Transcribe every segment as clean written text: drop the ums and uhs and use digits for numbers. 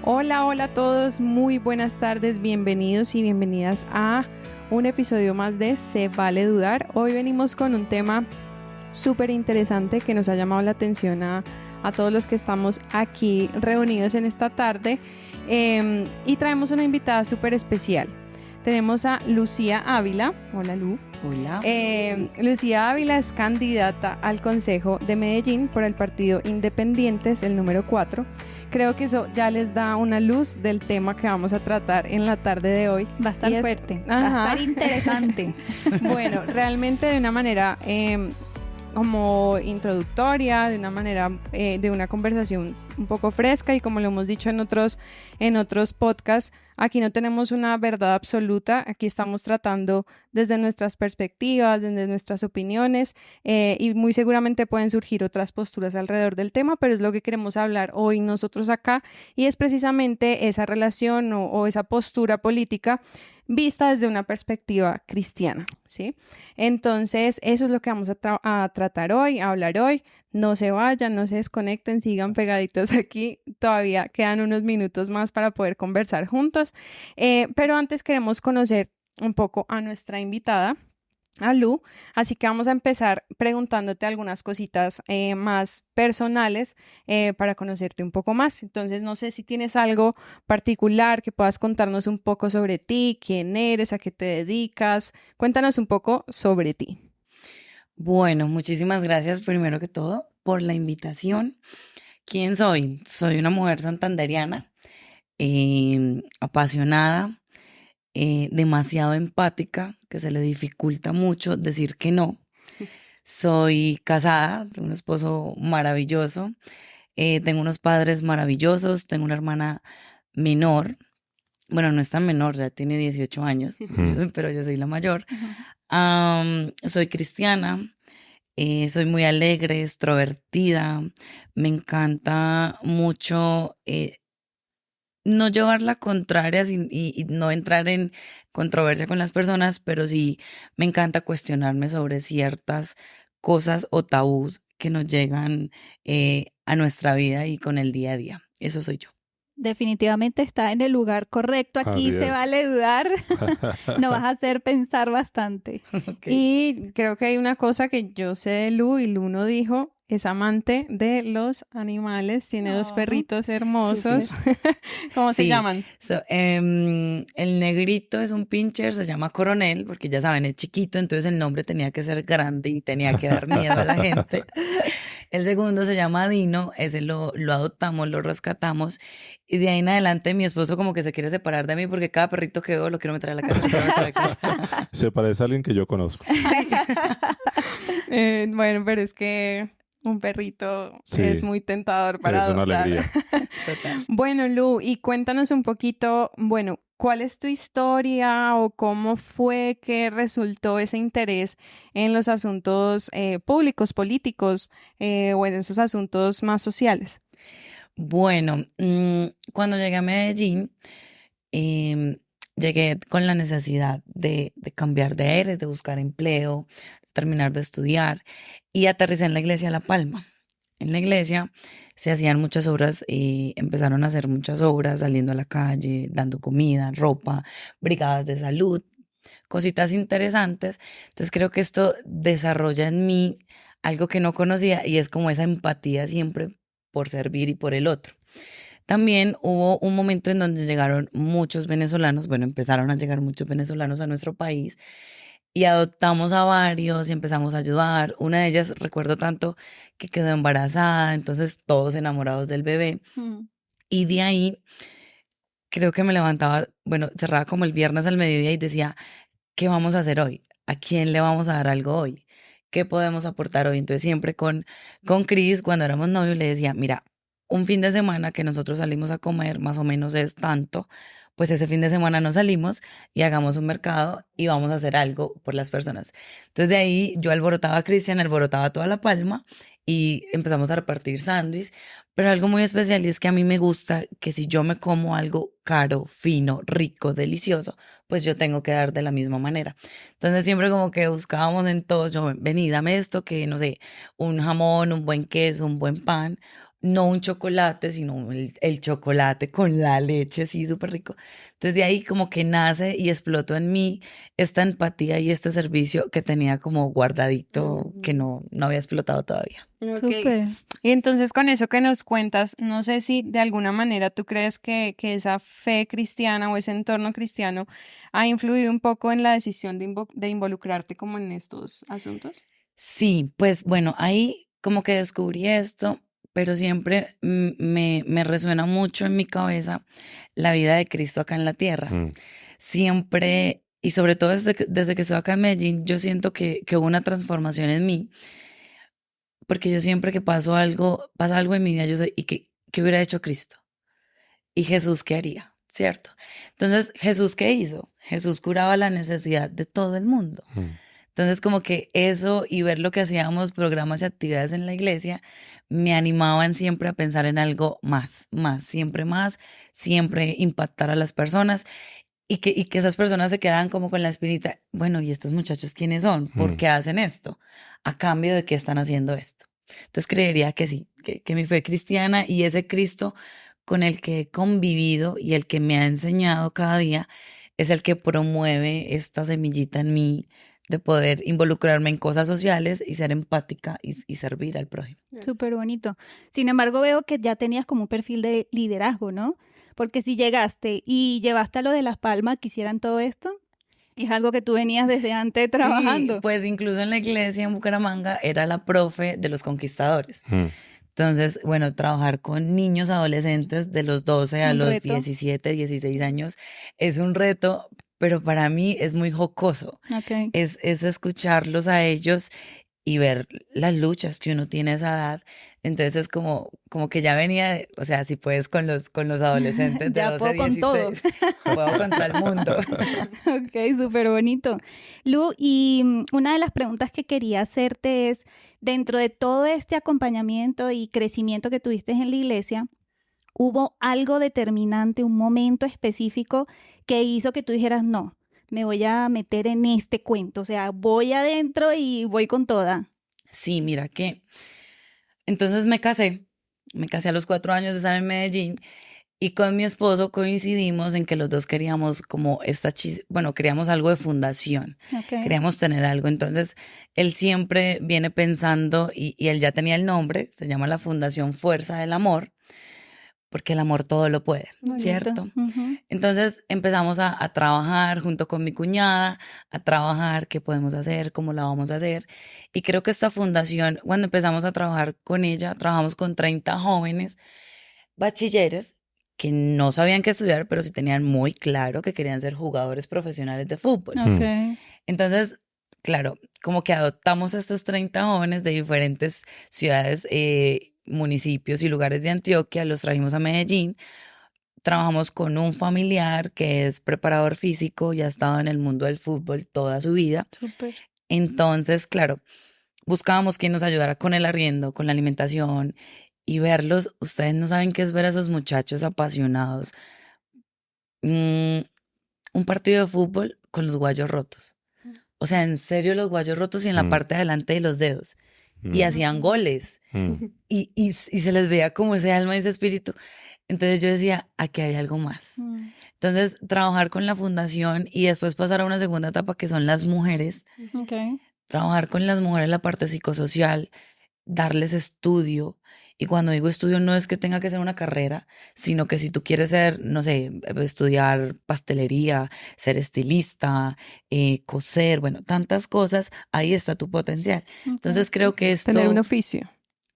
Hola, hola a todos, muy buenas tardes, bienvenidos y bienvenidas a un episodio más de Se Vale Dudar. Hoy venimos con un tema súper interesante que nos ha llamado la atención a todos los que estamos aquí reunidos en esta tarde y traemos una invitada súper especial. Tenemos a Lucía Ávila. Hola, Lu. Hola. Lucía Ávila es candidata al Consejo de Medellín por el partido Independientes, el número 4. Creo que eso ya les da una luz del tema que vamos a tratar en la tarde de hoy. Va a estar fuerte, va a estar interesante. Bueno, realmente de una manera como introductoria, de una manera de una conversación un poco fresca, y como lo hemos dicho en otros podcasts, aquí no tenemos una verdad absoluta, aquí estamos tratando desde nuestras perspectivas, desde nuestras opiniones, y muy seguramente pueden surgir otras posturas alrededor del tema, pero es lo que queremos hablar hoy nosotros acá, y es precisamente esa relación o esa postura política vista desde una perspectiva cristiana, ¿sí? Entonces, eso es lo que vamos a tratar hoy, a hablar hoy. No se vayan, no se desconecten, sigan pegaditos aquí. Todavía quedan unos minutos más para poder conversar juntos. Pero antes queremos conocer un poco a nuestra invitada, a Lu, así que vamos a empezar preguntándote algunas cositas más personales para conocerte un poco más. Entonces, no sé si tienes algo particular que puedas contarnos un poco sobre ti, quién eres, a qué te dedicas. Cuéntanos un poco sobre ti. Bueno, muchísimas gracias primero que todo por la invitación. ¿Quién soy? Soy una mujer santandereana, apasionada, demasiado empática, que se le dificulta mucho decir que no. Soy casada, tengo un esposo maravilloso, tengo unos padres maravillosos, tengo una hermana menor. Bueno, no es tan menor, ya tiene 18 años, pero yo soy la mayor. Soy cristiana, soy muy alegre, extrovertida, me encanta mucho no llevar la contraria y no entrar en controversia con las personas, pero sí me encanta cuestionarme sobre ciertas cosas o tabús que nos llegan a nuestra vida y con el día a día. Eso soy yo. Definitivamente está en el lugar correcto. Aquí se vale dudar. Nos vas a hacer pensar bastante. Okay. Y creo que hay una cosa que yo sé de Lu, y Lu no dijo, es amante de los animales, tiene dos perritos hermosos. Sí. ¿Cómo se llaman? El negrito es un pincher, se llama Coronel, porque ya saben, es chiquito, entonces el nombre tenía que ser grande y tenía que dar miedo a la gente. El segundo se llama Dino, ese lo adoptamos, lo rescatamos, y de ahí en adelante mi esposo como que se quiere separar de mí porque cada perrito que veo lo quiero meter a la casa. Se parece a alguien que yo conozco. Sí. Bueno, pero es que un perrito es muy tentador para adoptar. Es una alegría. Total. Bueno, Lu, y cuéntanos un poquito, bueno, ¿cuál es tu historia o cómo fue que resultó ese interés en los asuntos públicos, políticos o en esos asuntos más sociales? Bueno, cuando llegué a Medellín, llegué con la necesidad de cambiar de aires, de buscar empleo, de terminar de estudiar, y aterricé en la iglesia de La Palma. En la iglesia se hacían muchas obras y empezaron a hacer muchas obras, saliendo a la calle, dando comida, ropa, brigadas de salud, cositas interesantes. Entonces creo que esto desarrolla en mí algo que no conocía, y es como esa empatía siempre por servir y por el otro. También hubo un momento en donde llegaron muchos venezolanos, empezaron a llegar muchos venezolanos a nuestro país, y adoptamos a varios y empezamos a ayudar. Una de ellas, recuerdo tanto, que quedó embarazada, entonces todos enamorados del bebé. Y de ahí, creo que me levantaba, cerraba como el viernes al mediodía y decía, ¿qué vamos a hacer hoy? ¿A quién le vamos a dar algo hoy? ¿Qué podemos aportar hoy? Entonces siempre con Cris, cuando éramos novios, le decía, mira, un fin de semana que nosotros salimos a comer, más o menos es tanto, pues ese fin de semana nos salimos y hagamos un mercado y vamos a hacer algo por las personas. Entonces de ahí yo alborotaba a Cristian, alborotaba toda La Palma y empezamos a repartir sándwiches, pero algo muy especial, y es que a mí me gusta que si yo me como algo caro, fino, rico, delicioso, pues yo tengo que dar de la misma manera. Entonces siempre como que buscábamos en todos, vení, dame esto, que no sé, un jamón, un buen queso, un buen pan, no un chocolate, sino el chocolate con la leche, así súper rico. Entonces de ahí como que nace y explotó en mí esta empatía y este servicio que tenía como guardadito, que no había explotado todavía. Súper. Y entonces con eso que nos cuentas, no sé si de alguna manera tú crees que esa fe cristiana o ese entorno cristiano ha influido un poco en la decisión de involucrarte como en estos asuntos. Sí, pues bueno, ahí como que descubrí esto, pero siempre me resuena mucho en mi cabeza la vida de Cristo acá en la tierra. Siempre, y sobre todo desde que estoy acá en Medellín, yo siento que hubo una transformación en mí, porque yo siempre que pasa algo en mi vida, yo sé, ¿y qué hubiera hecho Cristo? ¿Y Jesús qué haría? ¿Cierto? Entonces, ¿Jesús qué hizo? Jesús curaba la necesidad de todo el mundo. Entonces, como que eso y ver lo que hacíamos, programas y actividades en la iglesia, me animaban siempre a pensar en algo más, siempre impactar a las personas y que esas personas se quedaran como con la espinita, bueno, ¿y estos muchachos quiénes son? ¿Por qué hacen esto? ¿A cambio de qué están haciendo esto? Entonces, creería que sí, que mi fe cristiana y ese Cristo con el que he convivido y el que me ha enseñado cada día es el que promueve esta semillita en mí de poder involucrarme en cosas sociales y ser empática y servir al prójimo. Súper bonito. Sin embargo, veo que ya tenías como un perfil de liderazgo, ¿no? Porque si llegaste y llevaste a lo de Las Palmas, que hicieran todo esto, es algo que tú venías desde antes trabajando. Sí, pues incluso en la iglesia en Bucaramanga era la profe de los conquistadores. Entonces, bueno, trabajar con niños adolescentes de los 12 a los 17, 16 años es un reto, pero para mí es muy jocoso. Okay. Es escucharlos a ellos y ver las luchas que uno tiene a esa edad. Entonces es como que ya venía, o sea, si puedes con los adolescentes de ya 12, puedo 16, con todo. puedo contra el mundo. Ok, súper bonito. Lu, y una de las preguntas que quería hacerte es, dentro de todo este acompañamiento y crecimiento que tuviste en la iglesia, ¿hubo algo determinante, un momento específico que hizo que tú dijeras, no, me voy a meter en este cuento, o sea, voy adentro y voy con toda? Sí, mira que entonces me casé a los 4 años de estar en Medellín y con mi esposo coincidimos en que los dos queríamos como queríamos algo de fundación, queríamos tener algo. Entonces él siempre viene pensando y él ya tenía el nombre, se llama la Fundación Fuerza del Amor, porque el amor todo lo puede, ¿cierto? Entonces empezamos a trabajar junto con mi cuñada, a trabajar qué podemos hacer, cómo la vamos a hacer. Y creo que esta fundación, cuando empezamos a trabajar con ella, trabajamos con 30 jóvenes bachilleres que no sabían qué estudiar, pero sí tenían muy claro que querían ser jugadores profesionales de fútbol. Entonces, claro, como que adoptamos a estos 30 jóvenes de diferentes ciudades, municipios y lugares de Antioquia, los trajimos a Medellín, trabajamos con un familiar que es preparador físico y ha estado en el mundo del fútbol toda su vida. Súper. Entonces, claro, buscábamos quien nos ayudara con el arriendo, con la alimentación y verlos. Ustedes no saben qué es ver a esos muchachos apasionados. Un partido de fútbol con los guayos rotos. O sea, en serio, los guayos rotos y en la parte de adelante de los dedos. Y hacían goles. Y se les veía como ese alma y ese espíritu. Entonces yo decía, aquí hay algo más. Entonces, trabajar con la fundación y después pasar a una segunda etapa que son las mujeres. Trabajar con las mujeres la parte psicosocial, darles estudio. Y cuando digo estudio no es que tenga que ser una carrera, sino que si tú quieres ser, no sé, estudiar pastelería, ser estilista, coser, bueno, tantas cosas, ahí está tu potencial. Entonces creo que esto... Tener un oficio.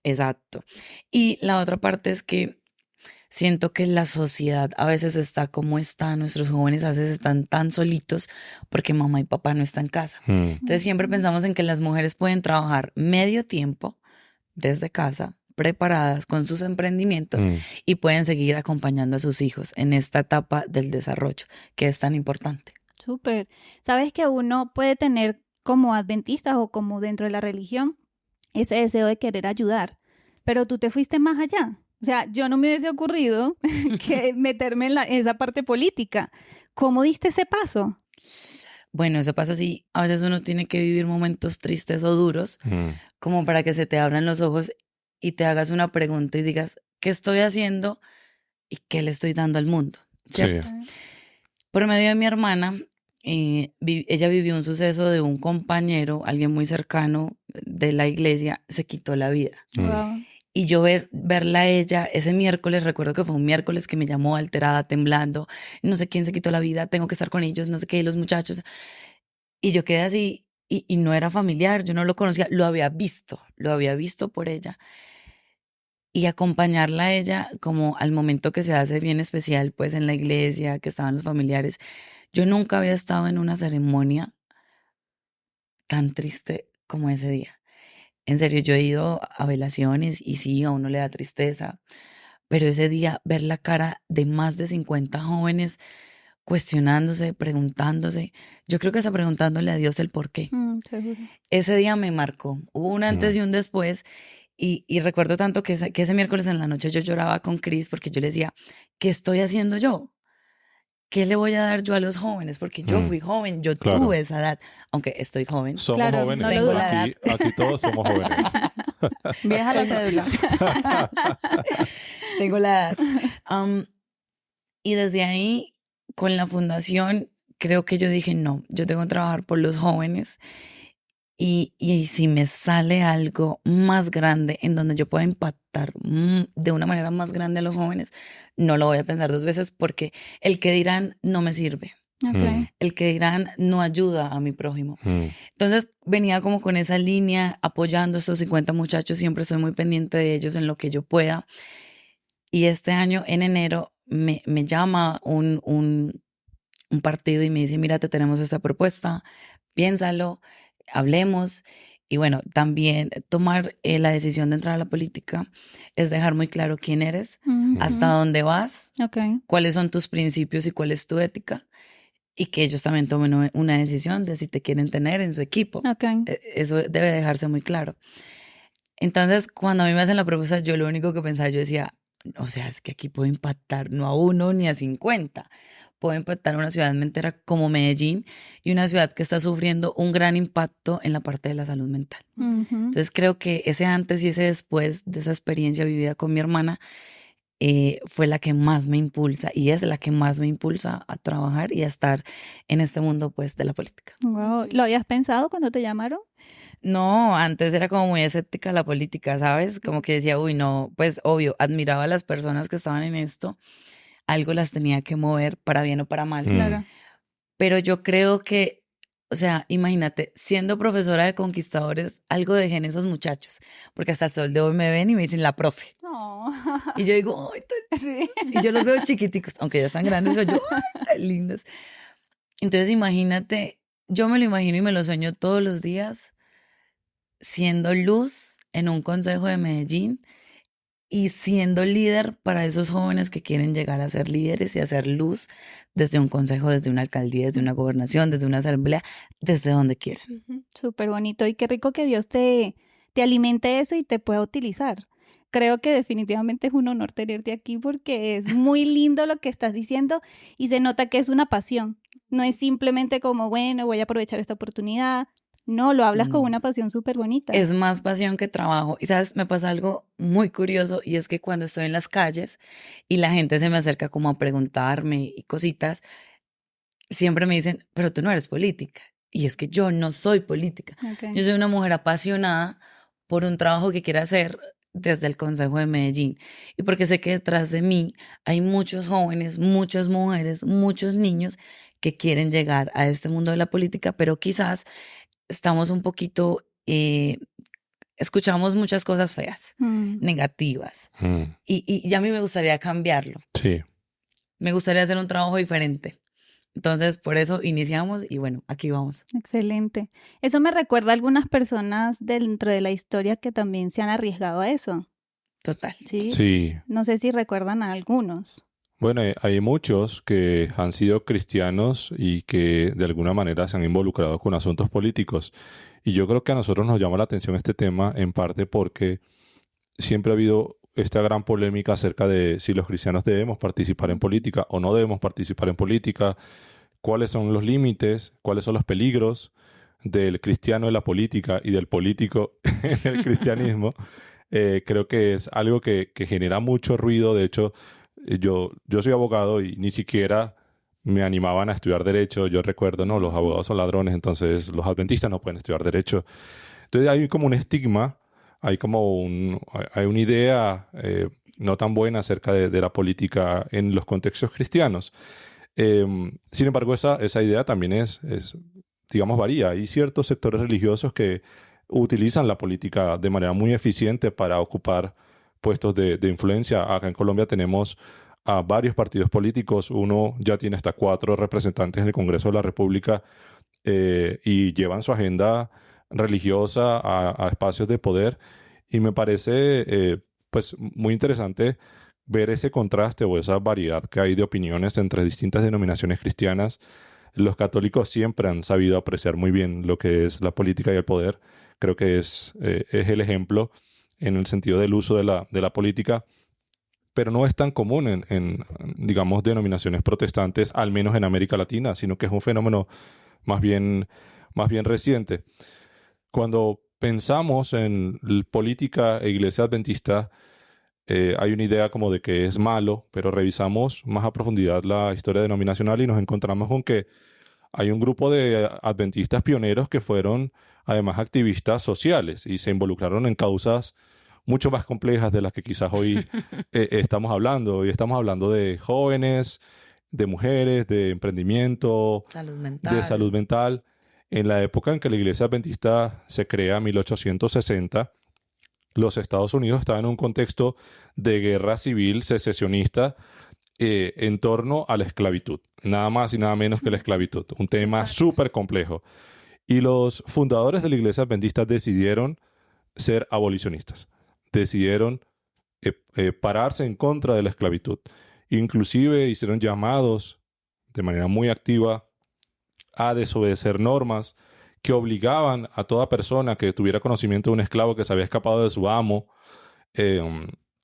Exacto. Y la otra parte es que siento que la sociedad a veces está como está, nuestros jóvenes a veces están tan solitos porque mamá y papá no están en casa. Entonces siempre pensamos en que las mujeres pueden trabajar medio tiempo desde casa, preparadas con sus emprendimientos y pueden seguir acompañando a sus hijos en esta etapa del desarrollo que es tan importante. Súper. Sabes que uno puede tener como adventistas o como dentro de la religión ese deseo de querer ayudar, pero tú te fuiste más allá. O sea, yo no me hubiese ocurrido que meterme en esa parte política. ¿Cómo diste ese paso? Bueno, eso pasa así. A veces uno tiene que vivir momentos tristes o duros como para que se te abran los ojos y te hagas una pregunta y digas, ¿qué estoy haciendo y qué le estoy dando al mundo? ¿Cierto? Sí. Por medio de mi hermana, ella vivió un suceso de un compañero, alguien muy cercano de la iglesia, se quitó la vida. Wow. Y yo verla a ella ese miércoles, recuerdo que fue un miércoles que me llamó alterada, temblando, no sé quién se quitó la vida, tengo que estar con ellos, no sé qué, y los muchachos. Y yo quedé así, y no era familiar, yo no lo conocía, lo había visto por ella. Y acompañarla a ella como al momento que se hace bien especial, pues en la iglesia, que estaban los familiares. Yo nunca había estado en una ceremonia tan triste como ese día. En serio, yo he ido a velaciones y sí, a uno le da tristeza, pero ese día ver la cara de más de 50 jóvenes cuestionándose, preguntándose, yo creo que está preguntándole a Dios el por qué. Seguro. Ese día me marcó, hubo un antes y un después, y recuerdo tanto que ese miércoles en la noche yo lloraba con Cris porque yo le decía, ¿qué estoy haciendo yo? ¿Qué le voy a dar yo a los jóvenes? Porque yo fui joven, yo Claro. tuve esa edad, aunque estoy joven. Somos Claro, jóvenes. no lo dudo. Aquí todos somos jóvenes. Vieja la cédula. Tengo la edad. Y desde ahí, con la fundación, creo que yo dije, no, yo tengo que trabajar por los jóvenes. Y si me sale algo más grande en donde yo pueda impactar de una manera más grande a los jóvenes, no lo voy a pensar dos veces porque el que dirán no me sirve. Ok. El que dirán no ayuda a mi prójimo. Mm. Entonces venía como con esa línea apoyando a estos 50 muchachos. Siempre soy muy pendiente de ellos en lo que yo pueda. Y este año, en enero, me llama un partido y me dice, mira, te tenemos esta propuesta, piénsalo, hablemos. Y bueno, también tomar la decisión de entrar a la política es dejar muy claro quién eres, Ujú. hasta dónde vas, Ok. cuáles son tus principios y cuál es tu ética. Y que ellos también tomen una decisión de si te quieren tener en su equipo. Ok. Eso debe dejarse muy claro. Entonces, cuando a mí me hacen la propuesta, yo lo único que pensaba, yo decía, o sea, es que aquí puedo impactar no a 1 ni a 50. Puedo impactar una ciudad entera como Medellín y una ciudad que está sufriendo un gran impacto en la parte de la salud mental. Ujú. Entonces, creo que ese antes y ese después de esa experiencia vivida con mi hermana fue la que más me impulsa y es la que más me impulsa a trabajar y a estar en este mundo, pues, de la política. Wow. ¿Lo habías pensado cuando te llamaron? No, antes era como muy escéptica la política, ¿sabes? Como que decía, uy, no, pues obvio, admiraba a las personas que estaban en esto, algo las tenía que mover para bien o para mal. Claro. Pero yo creo que, o sea, imagínate, siendo profesora de conquistadores, algo dejé en esos muchachos, porque hasta el sol de hoy me ven y me dicen la profe. Oh. Y yo digo, ay, Sí. y yo los veo chiquiticos, aunque ya están grandes, pero yo, ay, tan lindos. Entonces imagínate, yo me lo imagino y me lo sueño todos los días, siendo luz en un consejo de Medellín y siendo líder para esos jóvenes que quieren llegar a ser líderes y hacer luz desde un consejo, desde una alcaldía, desde una gobernación, desde una asamblea, desde donde quieran. Súper bonito y qué rico que Dios te alimente eso y te pueda utilizar. Creo que definitivamente es un honor tenerte aquí porque es muy lindo lo que estás diciendo y se nota que es una pasión. No es simplemente como, bueno, voy a aprovechar esta oportunidad. No, lo hablas con No. una pasión súper bonita. Es más pasión que trabajo. Y sabes, me pasa algo muy curioso y es que cuando estoy en las calles y la gente se me acerca como a preguntarme y cositas, siempre me dicen, pero tú no eres política. Y es que yo no soy política. Ok. Yo soy una mujer apasionada por un trabajo que quiero hacer desde el Consejo de Medellín. Y porque sé que detrás de mí hay muchos jóvenes, muchas mujeres, muchos niños que quieren llegar a este mundo de la política, pero quizás estamos un poquito, escuchamos muchas cosas feas, negativas. Y a mí me gustaría cambiarlo. Sí. Me gustaría hacer un trabajo diferente. Entonces, por eso iniciamos y bueno, aquí vamos. Excelente. Eso me recuerda a algunas personas dentro de la historia que también se han arriesgado a eso. Total. ¿Sí? Sí. No sé si recuerdan a algunos. Bueno, hay muchos que han sido cristianos y que de alguna manera se han involucrado con asuntos políticos. Y yo creo que a nosotros nos llama la atención este tema en parte porque siempre ha habido esta gran polémica acerca de si los cristianos debemos participar en política o no debemos participar en política, cuáles son los límites, cuáles son los peligros del cristiano en la política y del político en el cristianismo. Creo que es algo que genera mucho ruido. De hecho, yo soy abogado y ni siquiera me animaban a estudiar derecho. Yo recuerdo, no, los abogados son ladrones, entonces los adventistas no pueden estudiar derecho. Entonces hay como un estigma, hay una idea no tan buena acerca de la política en los contextos cristianos. Sin embargo, esa idea también digamos, varía. Hay ciertos sectores religiosos que utilizan la política de manera muy eficiente para ocupar puestos de influencia. Acá en Colombia tenemos a varios partidos políticos. Uno ya tiene hasta 4 representantes en el Congreso de la República y llevan su agenda religiosa a espacios de poder. Y me parece pues muy interesante ver ese contraste o esa variedad que hay de opiniones entre distintas denominaciones cristianas. Los católicos siempre han sabido apreciar muy bien lo que es la política y el poder. Creo que es el ejemplo en el sentido del uso de la política, pero no es tan común digamos, denominaciones protestantes, al menos en América Latina, sino que es un fenómeno más bien reciente. Cuando pensamos en política e iglesia adventista, hay una idea como de que es malo, pero revisamos más a profundidad la historia denominacional y nos encontramos con que hay un grupo de adventistas pioneros que fueron además activistas sociales y se involucraron en causas mucho más complejas de las que quizás hoy estamos hablando. Hoy estamos hablando de jóvenes, de mujeres, de emprendimiento, de salud mental. En la época en que la iglesia adventista se crea, 1860, los Estados Unidos estaban en un contexto de guerra civil secesionista en torno a la esclavitud. Nada más y nada menos que la esclavitud. Un tema súper complejo. Y los fundadores de la iglesia adventista decidieron ser abolicionistas. Decidieron pararse en contra de la esclavitud. Inclusive hicieron llamados de manera muy activa a desobedecer normas que obligaban a toda persona que tuviera conocimiento de un esclavo que se había escapado de su amo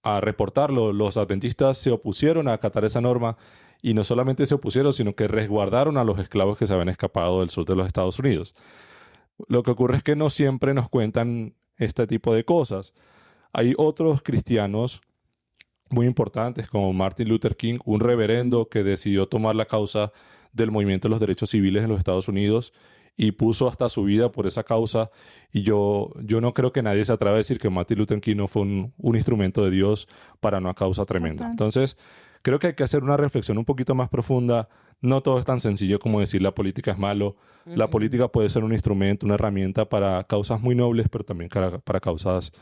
a reportarlo. Los adventistas se opusieron a acatar esa norma y no solamente se opusieron, sino que resguardaron a los esclavos que se habían escapado del sur de los Estados Unidos. Lo que ocurre es que no siempre nos cuentan este tipo de cosas. Hay otros cristianos muy importantes como Martin Luther King, un reverendo que decidió tomar la causa del movimiento de los derechos civiles en los Estados Unidos y puso hasta su vida por esa causa. Y yo no creo que nadie se atreva a decir que Martin Luther King no fue un instrumento de Dios para una causa tremenda. Entonces, creo que hay que hacer una reflexión un poquito más profunda. No todo es tan sencillo como decir la política es malo. La política puede ser un instrumento, una herramienta para causas muy nobles, pero también para causas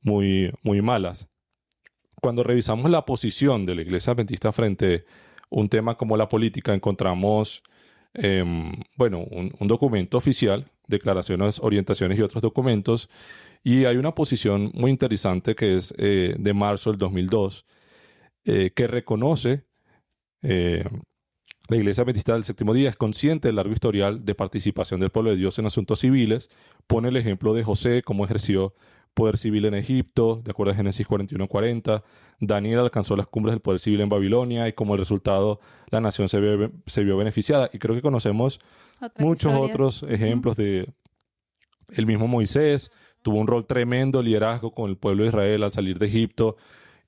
muy, muy malas. Cuando revisamos la posición de la Iglesia Adventista frente a un tema como la política, encontramos un documento oficial, declaraciones, orientaciones y otros documentos, y hay una posición muy interesante que es de marzo del 2002, que reconoce la Iglesia Adventista del Séptimo Día es consciente del largo historial de participación del pueblo de Dios en asuntos civiles. Pone el ejemplo de José, cómo ejerció poder civil en Egipto, de acuerdo a Génesis 41:40. Daniel alcanzó las cumbres del poder civil en Babilonia y como resultado la nación se vio beneficiada. Y creo que conocemos muchos otros ejemplos de el mismo Moisés. Tuvo un rol tremendo, liderazgo con el pueblo de Israel al salir de Egipto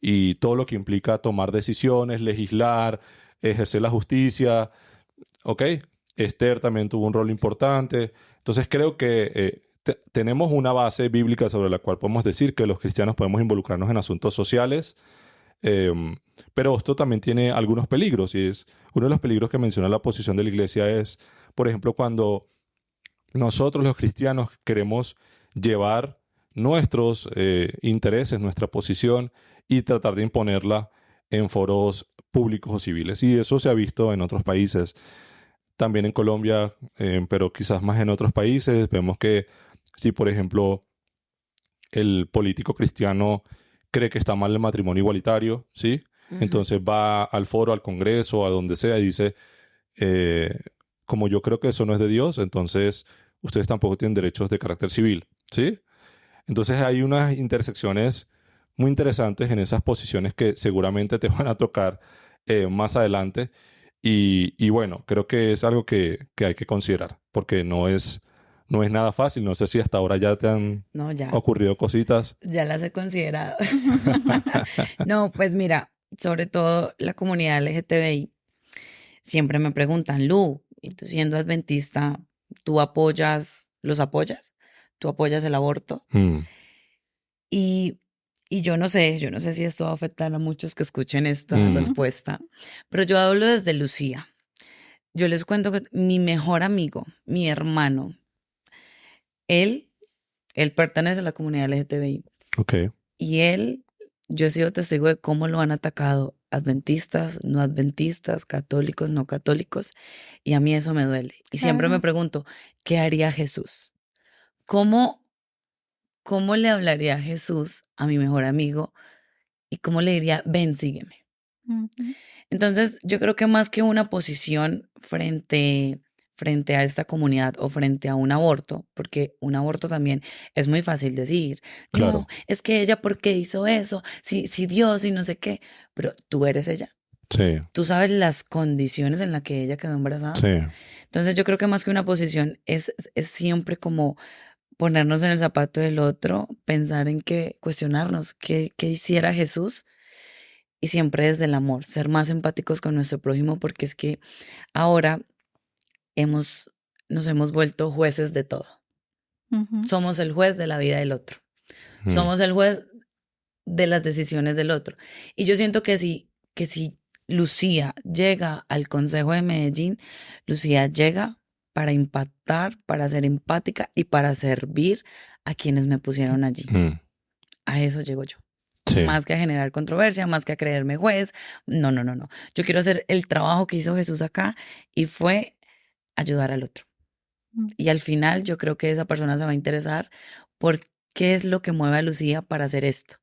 y todo lo que implica tomar decisiones, legislar, ejercer la justicia. ¿Ok? Esther también tuvo un rol importante. Entonces creo que tenemos una base bíblica sobre la cual podemos decir que los cristianos podemos involucrarnos en asuntos sociales, pero esto también tiene algunos peligros, y es uno de los peligros que menciona la posición de la iglesia es, por ejemplo, cuando nosotros los cristianos queremos llevar nuestros intereses, nuestra posición y tratar de imponerla en foros públicos o civiles, y eso se ha visto en otros países, también en Colombia, pero quizás más en otros países. Vemos que si, por ejemplo, el político cristiano cree que está mal el matrimonio igualitario, ¿sí? Entonces va al foro, al Congreso, a donde sea, y dice, como yo creo que eso no es de Dios, entonces ustedes tampoco tienen derechos de carácter civil, ¿sí? Entonces hay unas intersecciones muy interesantes en esas posiciones que seguramente te van a tocar más adelante. Y bueno, creo que es algo que hay que considerar, porque no es no es nada fácil. No sé si hasta ahora ya te han No, ya. ocurrido cositas. Ya las he considerado. No, pues mira, sobre todo la comunidad LGTBI, siempre me preguntan, Lu, y tú siendo adventista, ¿tú los apoyas? ¿Tú apoyas el aborto? Mm, Y, y yo no sé si esto va a afectar a muchos que escuchen esta respuesta, pero yo hablo desde Lucía. Yo les cuento que mi mejor amigo, mi hermano, él pertenece a la comunidad LGTBI. ok. Y yo he sido testigo de cómo lo han atacado adventistas, no adventistas, católicos, no católicos, y a mí eso me duele. Y siempre me Claro. pregunto, ¿qué haría Jesús? ¿Cómo le hablaría Jesús a mi mejor amigo? ¿Y cómo le diría, ven, sígueme? Ujú. Entonces, yo creo que más que una posición frente a esta comunidad o frente a un aborto, porque un aborto también es muy fácil decir, Claro. no, es que ella, ¿por qué hizo eso? Si Dios y no sé qué, pero tú eres ella. Sí, Tú sabes las condiciones en las que ella quedó embarazada. sí. Entonces, yo creo que más que una posición es siempre como ponernos en el zapato del otro, pensar en cuestionarnos qué hiciera Jesús. Y siempre desde el amor, ser más empáticos con nuestro prójimo, porque es que ahora nos hemos vuelto jueces de todo. Ujú. Somos el juez de la vida del otro. Mm, Somos el juez de las decisiones del otro. Y yo siento que si Lucía llega al Consejo de Medellín, Lucía llega para impactar, para ser empática y para servir a quienes me pusieron allí. mm, A eso llego yo. sí. Más que a generar controversia, más que a creerme juez. No. Yo quiero hacer el trabajo que hizo Jesús acá y fue ayudar al otro. Mm. Y al final yo creo que esa persona se va a interesar por qué es lo que mueve a Lucía para hacer esto.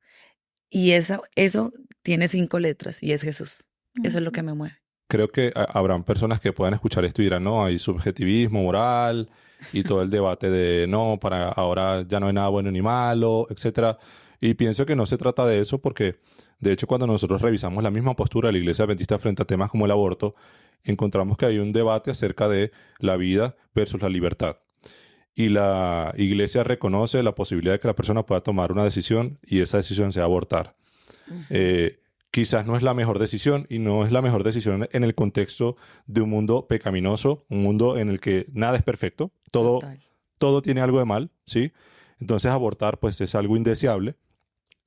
Y eso tiene 5 letras y es Jesús. Eso es lo que me mueve. Creo que habrán personas que puedan escuchar esto y dirán, no, hay subjetivismo moral y todo el debate de, no, para ahora ya no hay nada bueno ni malo, etcétera. Y pienso que no se trata de eso porque, de hecho, cuando nosotros revisamos la misma postura de la Iglesia Adventista frente a temas como el aborto, encontramos que hay un debate acerca de la vida versus la libertad. Y la Iglesia reconoce la posibilidad de que la persona pueda tomar una decisión y esa decisión sea abortar. Quizás no es la mejor decisión y no es la mejor decisión en el contexto de un mundo pecaminoso, un mundo en el que nada es perfecto, Total. todo tiene algo de mal, ¿sí? Entonces abortar pues es algo indeseable.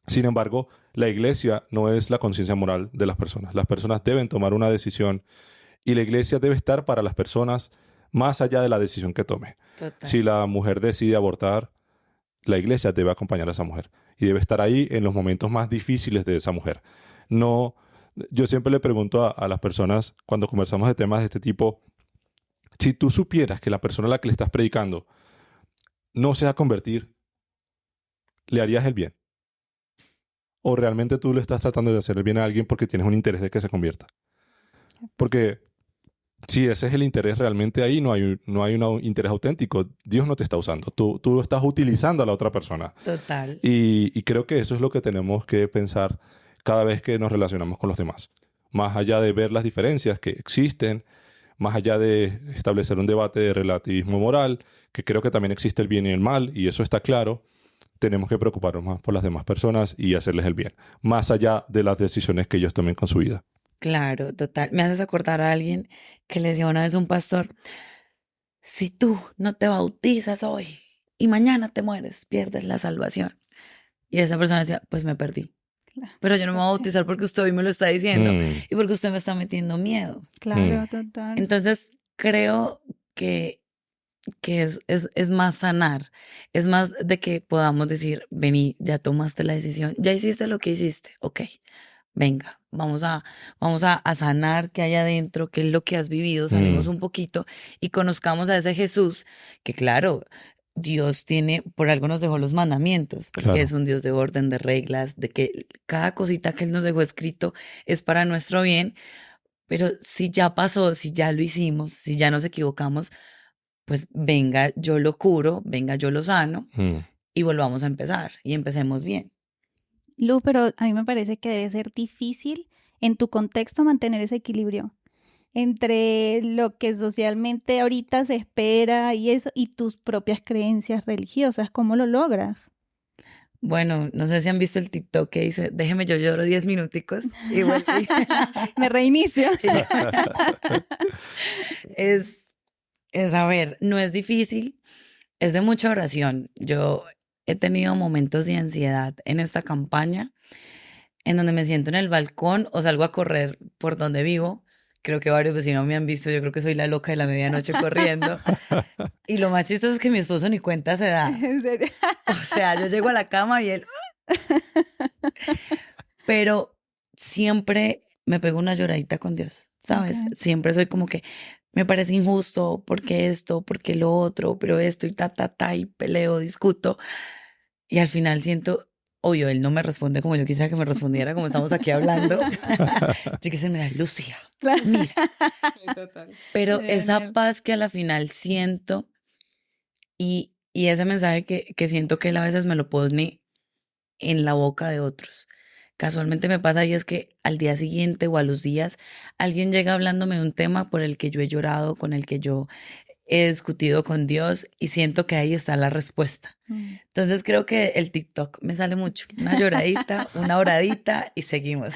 Sin embargo, la Iglesia no es la conciencia moral de las personas. Las personas deben tomar una decisión y la Iglesia debe estar para las personas más allá de la decisión que tome. Total. Si la mujer decide abortar, la Iglesia debe acompañar a esa mujer y debe estar ahí en los momentos más difíciles de esa mujer. No, yo siempre le pregunto a las personas cuando conversamos de temas de este tipo, si tú supieras que la persona a la que le estás predicando no se va a convertir, ¿le harías el bien? ¿O realmente tú le estás tratando de hacer el bien a alguien porque tienes un interés de que se convierta? Porque si ese es el interés realmente ahí, no hay un interés auténtico. Dios no te está usando. Tú lo estás utilizando a la otra persona. Total. Y creo que eso es lo que tenemos que pensar cada vez que nos relacionamos con los demás. Más allá de ver las diferencias que existen, más allá de establecer un debate de relativismo moral, que creo que también existe el bien y el mal, y eso está claro, tenemos que preocuparnos más por las demás personas y hacerles el bien, más allá de las decisiones que ellos tomen con su vida. Claro, total. Me haces acordar a alguien que le decía una vez a un pastor, si tú no te bautizas hoy y mañana te mueres, pierdes la salvación. Y esa persona decía, pues me perdí. Claro. Pero yo no me voy a bautizar porque usted hoy me lo está diciendo Mm, y porque usted me está metiendo miedo. Claro, Mm. total. Entonces, creo que es más sanar, es más de que podamos decir, vení, ya tomaste la decisión, ya hiciste lo que hiciste, ok, venga, vamos a sanar qué hay adentro, qué es lo que has vivido, salimos un poquito y conozcamos a ese Jesús que claro, Dios tiene, por algo nos dejó los mandamientos, porque Claro. es un Dios de orden, de reglas, de que cada cosita que Él nos dejó escrito es para nuestro bien, pero si ya pasó, si ya lo hicimos, si ya nos equivocamos, pues venga, yo lo curo, venga, yo lo sano mm. y volvamos a empezar y empecemos bien. Lu, pero a mí me parece que debe ser difícil en tu contexto mantener ese equilibrio. entre lo que socialmente ahorita se espera y eso, y tus propias creencias religiosas? ¿Cómo lo logras? Bueno, no sé si han visto el TikTok que dice, déjeme yo lloro 10 minuticos y vuelvo. Me reinicio. A ver, no es difícil, es de mucha oración. Yo he tenido momentos de ansiedad en esta campaña, en donde me siento en el balcón o salgo a correr por donde vivo. Creo que varios vecinos me han visto, yo creo que soy la loca de la medianoche corriendo. Y lo más chistoso es que mi esposo ni cuenta se da. ¿En serio? O sea, yo llego a la cama y él... Pero siempre me pego una lloradita con Dios, ¿sabes? Ok. Siempre soy como que me parece injusto, porque esto, porque lo otro, pero esto y y peleo, discuto. Y al final siento, obvio, él no me responde como yo quisiera que me respondiera, como estamos aquí hablando. Yo quisiera, mira, Lucía, mira. Pero esa Genial. paz que a la final siento y ese mensaje que siento que él a veces me lo pone en la boca de otros. Casualmente me pasa y es que al día siguiente o a los días alguien llega hablándome de un tema por el que yo he llorado, con el que yo he discutido con Dios y siento que ahí está la respuesta. Entonces creo que el TikTok me sale mucho. Una lloradita, una oradita y seguimos.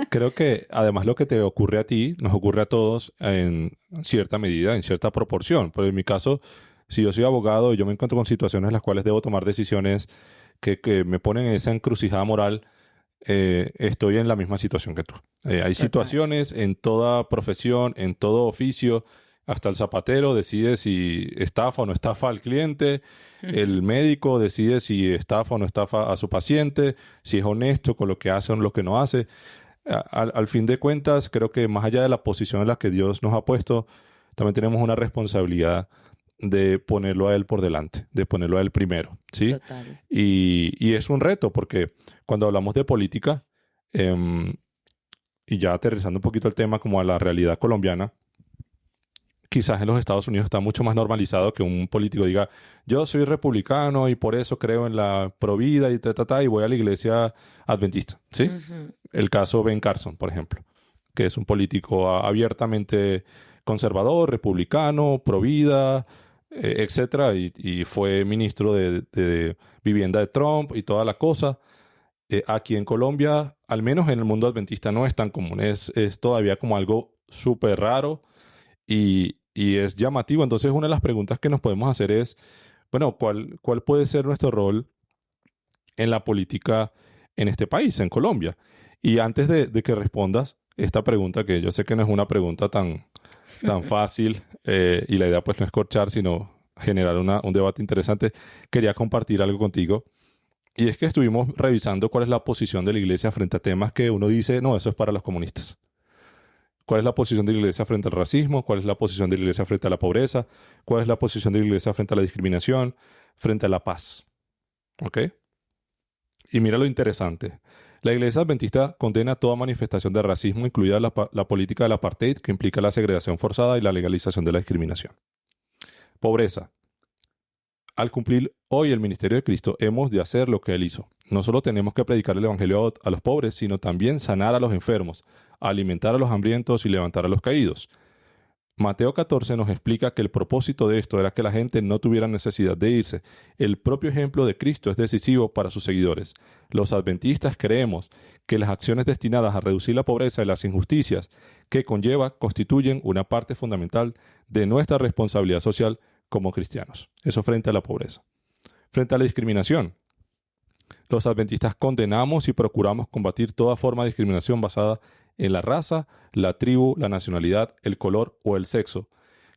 Creo que además lo que te ocurre a ti, nos ocurre a todos en cierta medida, en cierta proporción. Pero en mi caso, si yo soy abogado y yo me encuentro con situaciones en las cuales debo tomar decisiones que me ponen en esa encrucijada moral, estoy en la misma situación que tú. Hay situaciones en toda profesión, en todo oficio, hasta el zapatero decide si estafa o no estafa al cliente, el médico decide si estafa o no estafa a su paciente, si es honesto con lo que hace o lo que no hace. Al fin de cuentas, creo que más allá de la posición en la que Dios nos ha puesto, también tenemos una responsabilidad de ponerlo a Él por delante, de ponerlo a Él primero, ¿sí? Total. Y es un reto porque cuando hablamos de política, y ya aterrizando un poquito el tema como a la realidad colombiana, quizás en los Estados Unidos está mucho más normalizado que un político diga, yo soy republicano y por eso creo en la provida y voy a la iglesia adventista, ¿sí? Ujú. El caso Ben Carson, por ejemplo, que es un político abiertamente conservador, republicano, provida, etcétera, y fue ministro de vivienda de Trump y toda la cosa. Aquí en Colombia, al menos en el mundo adventista, no es tan común. Es todavía como algo súper raro y es llamativo. Entonces, una de las preguntas que nos podemos hacer es, bueno, ¿cuál puede ser nuestro rol en la política en este país, en Colombia? Y antes de que respondas esta pregunta, que yo sé que no es una pregunta tan fácil, y la idea pues no es corchar, sino generar un debate interesante, quería compartir algo contigo. Y es que estuvimos revisando cuál es la posición de la iglesia frente a temas que uno dice, no, eso es para los comunistas. ¿Cuál es la posición de la iglesia frente al racismo? ¿Cuál es la posición de la iglesia frente a la pobreza? ¿Cuál es la posición de la iglesia frente a la discriminación? Frente a la paz. ¿Ok? Y mira lo interesante. La iglesia adventista condena toda manifestación de racismo, incluida la política del apartheid, que implica la segregación forzada y la legalización de la discriminación. Pobreza. Al cumplir hoy el ministerio de Cristo, hemos de hacer lo que Él hizo. No solo tenemos que predicar el evangelio a los pobres, sino también sanar a los enfermos, alimentar a los hambrientos y levantar a los caídos. Mateo 14 nos explica que el propósito de esto era que la gente no tuviera necesidad de irse. El propio ejemplo de Cristo es decisivo para sus seguidores. Los adventistas creemos que las acciones destinadas a reducir la pobreza y las injusticias que conlleva constituyen una parte fundamental de nuestra responsabilidad social como cristianos. Eso frente a la pobreza. Frente a la discriminación, los adventistas condenamos y procuramos combatir toda forma de discriminación basada en la raza, la tribu, la nacionalidad, el color o el sexo.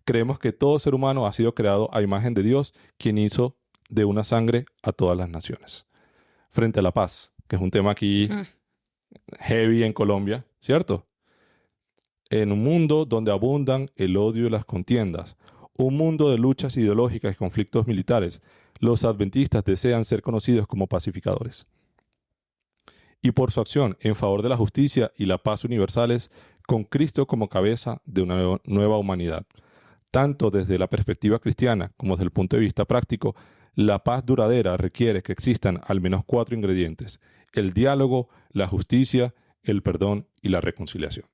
Creemos que todo ser humano ha sido creado a imagen de Dios, quien hizo de una sangre a todas las naciones. Frente a la paz, que es un tema aquí heavy en Colombia, ¿cierto? En un mundo donde abundan el odio y las contiendas, un mundo de luchas ideológicas y conflictos militares, los adventistas desean ser conocidos como pacificadores. Y por su acción en favor de la justicia y la paz universales, con Cristo como cabeza de una nueva humanidad. Tanto desde la perspectiva cristiana como desde el punto de vista práctico, la paz duradera requiere que existan al menos 4 ingredientes: el diálogo, la justicia, el perdón y la reconciliación.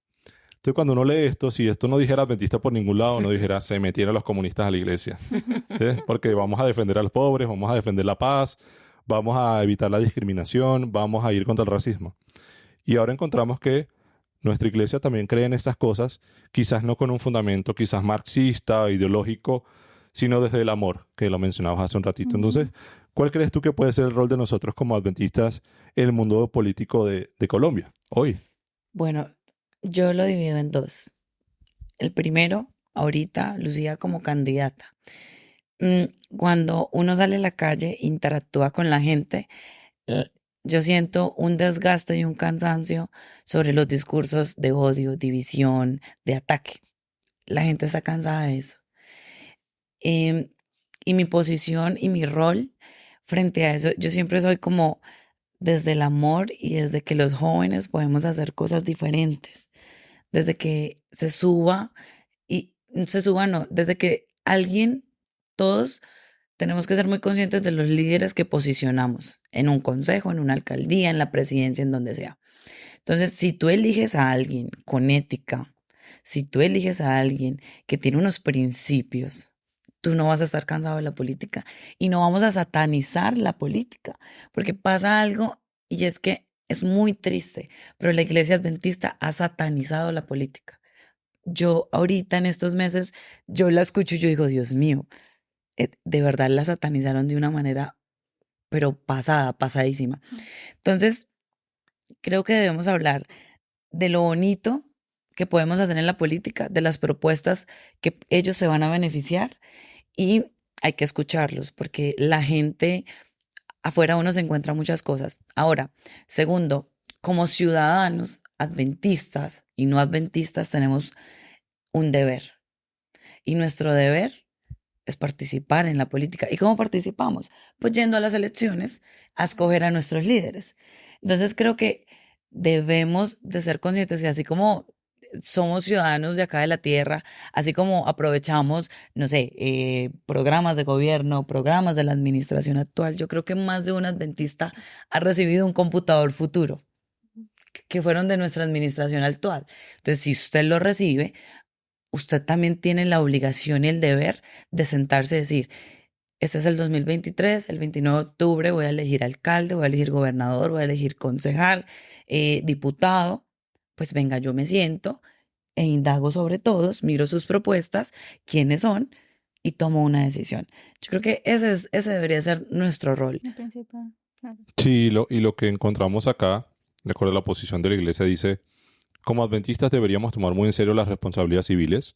Entonces, cuando uno lee esto, si esto no dijera adventista por ningún lado, no dijera se metieron los comunistas a la iglesia. ¿Sí? Porque vamos a defender a los pobres, vamos a defender la paz, vamos a evitar la discriminación, vamos a ir contra el racismo. Y ahora encontramos que nuestra iglesia también cree en estas cosas, quizás no con un fundamento, quizás marxista, ideológico, sino desde el amor, que lo mencionabas hace un ratito. Entonces, ¿cuál crees tú que puede ser el rol de nosotros como adventistas en el mundo político de Colombia hoy? Bueno, yo lo divido en dos. El primero, ahorita, Lucía como candidata. Cuando uno sale a la calle, interactúa con la gente, yo siento un desgaste y un cansancio sobre los discursos de odio, división, de ataque. La gente está cansada de eso. Y mi posición y mi rol frente a eso, yo siempre soy como desde el amor y desde que los jóvenes podemos hacer cosas diferentes. Desde que se suba, no, desde que todos tenemos que ser muy conscientes de los líderes que posicionamos en un consejo, en una alcaldía, en la presidencia, en donde sea. Entonces, si tú eliges a alguien con ética, si tú eliges a alguien que tiene unos principios, tú no vas a estar cansado de la política y no vamos a satanizar la política, porque pasa algo y es que es muy triste, pero la iglesia adventista ha satanizado la política. Yo ahorita en estos meses, yo la escucho y yo digo, Dios mío, de verdad la satanizaron de una manera, pero pasadísima. Entonces, creo que debemos hablar de lo bonito que podemos hacer en la política, de las propuestas que ellos se van a beneficiar y hay que escucharlos porque la gente afuera uno se encuentra muchas cosas. Ahora, segundo, como ciudadanos adventistas y no adventistas tenemos un deber y nuestro deber es participar en la política. ¿Y cómo participamos? Pues yendo a las elecciones a escoger a nuestros líderes. Entonces creo que debemos de ser conscientes que así como somos ciudadanos de acá de la tierra, así como aprovechamos, no sé, programas de gobierno, programas de la administración actual, yo creo que más de un adventista ha recibido un computador futuro que fueron de nuestra administración actual. Entonces, si usted lo recibe, usted también tiene la obligación y el deber de sentarse y decir, este es el 2023, el 29 de octubre voy a elegir alcalde, voy a elegir gobernador, voy a elegir concejal, diputado. Pues venga, yo me siento e indago sobre todos, miro sus propuestas, quiénes son y tomo una decisión. Yo creo que ese debería ser nuestro rol. El principal, claro. Sí, y lo que encontramos acá, de acuerdo a la posición de la iglesia, dice, como adventistas deberíamos tomar muy en serio las responsabilidades civiles,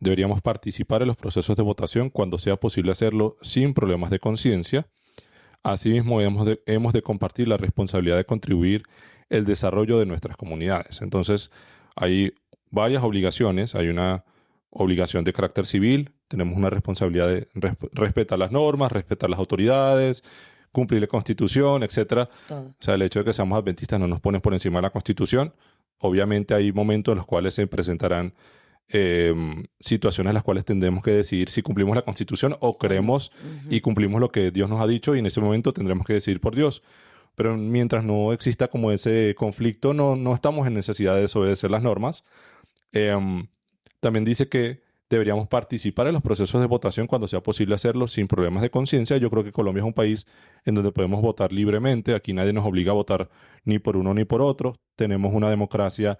deberíamos participar en los procesos de votación cuando sea posible hacerlo sin problemas de conciencia. Asimismo, hemos de compartir la responsabilidad de contribuir el desarrollo de nuestras comunidades. Entonces, hay varias obligaciones. Hay una obligación de carácter civil, tenemos una responsabilidad de respetar las normas, respetar las autoridades, cumplir la Constitución, etc. Todo. O sea, el hecho de que seamos adventistas no nos pone por encima de la Constitución. Obviamente hay momentos en los cuales se presentarán situaciones en las cuales tendremos que decidir si cumplimos la Constitución o creemos y cumplimos lo que Dios nos ha dicho y en ese momento tendremos que decidir por Dios. Pero mientras no exista como ese conflicto, no estamos en necesidad de desobedecer las normas. También dice que deberíamos participar en los procesos de votación cuando sea posible hacerlo sin problemas de conciencia. Yo creo que Colombia es un país en donde podemos votar libremente. Aquí nadie nos obliga a votar ni por uno ni por otro. Tenemos una democracia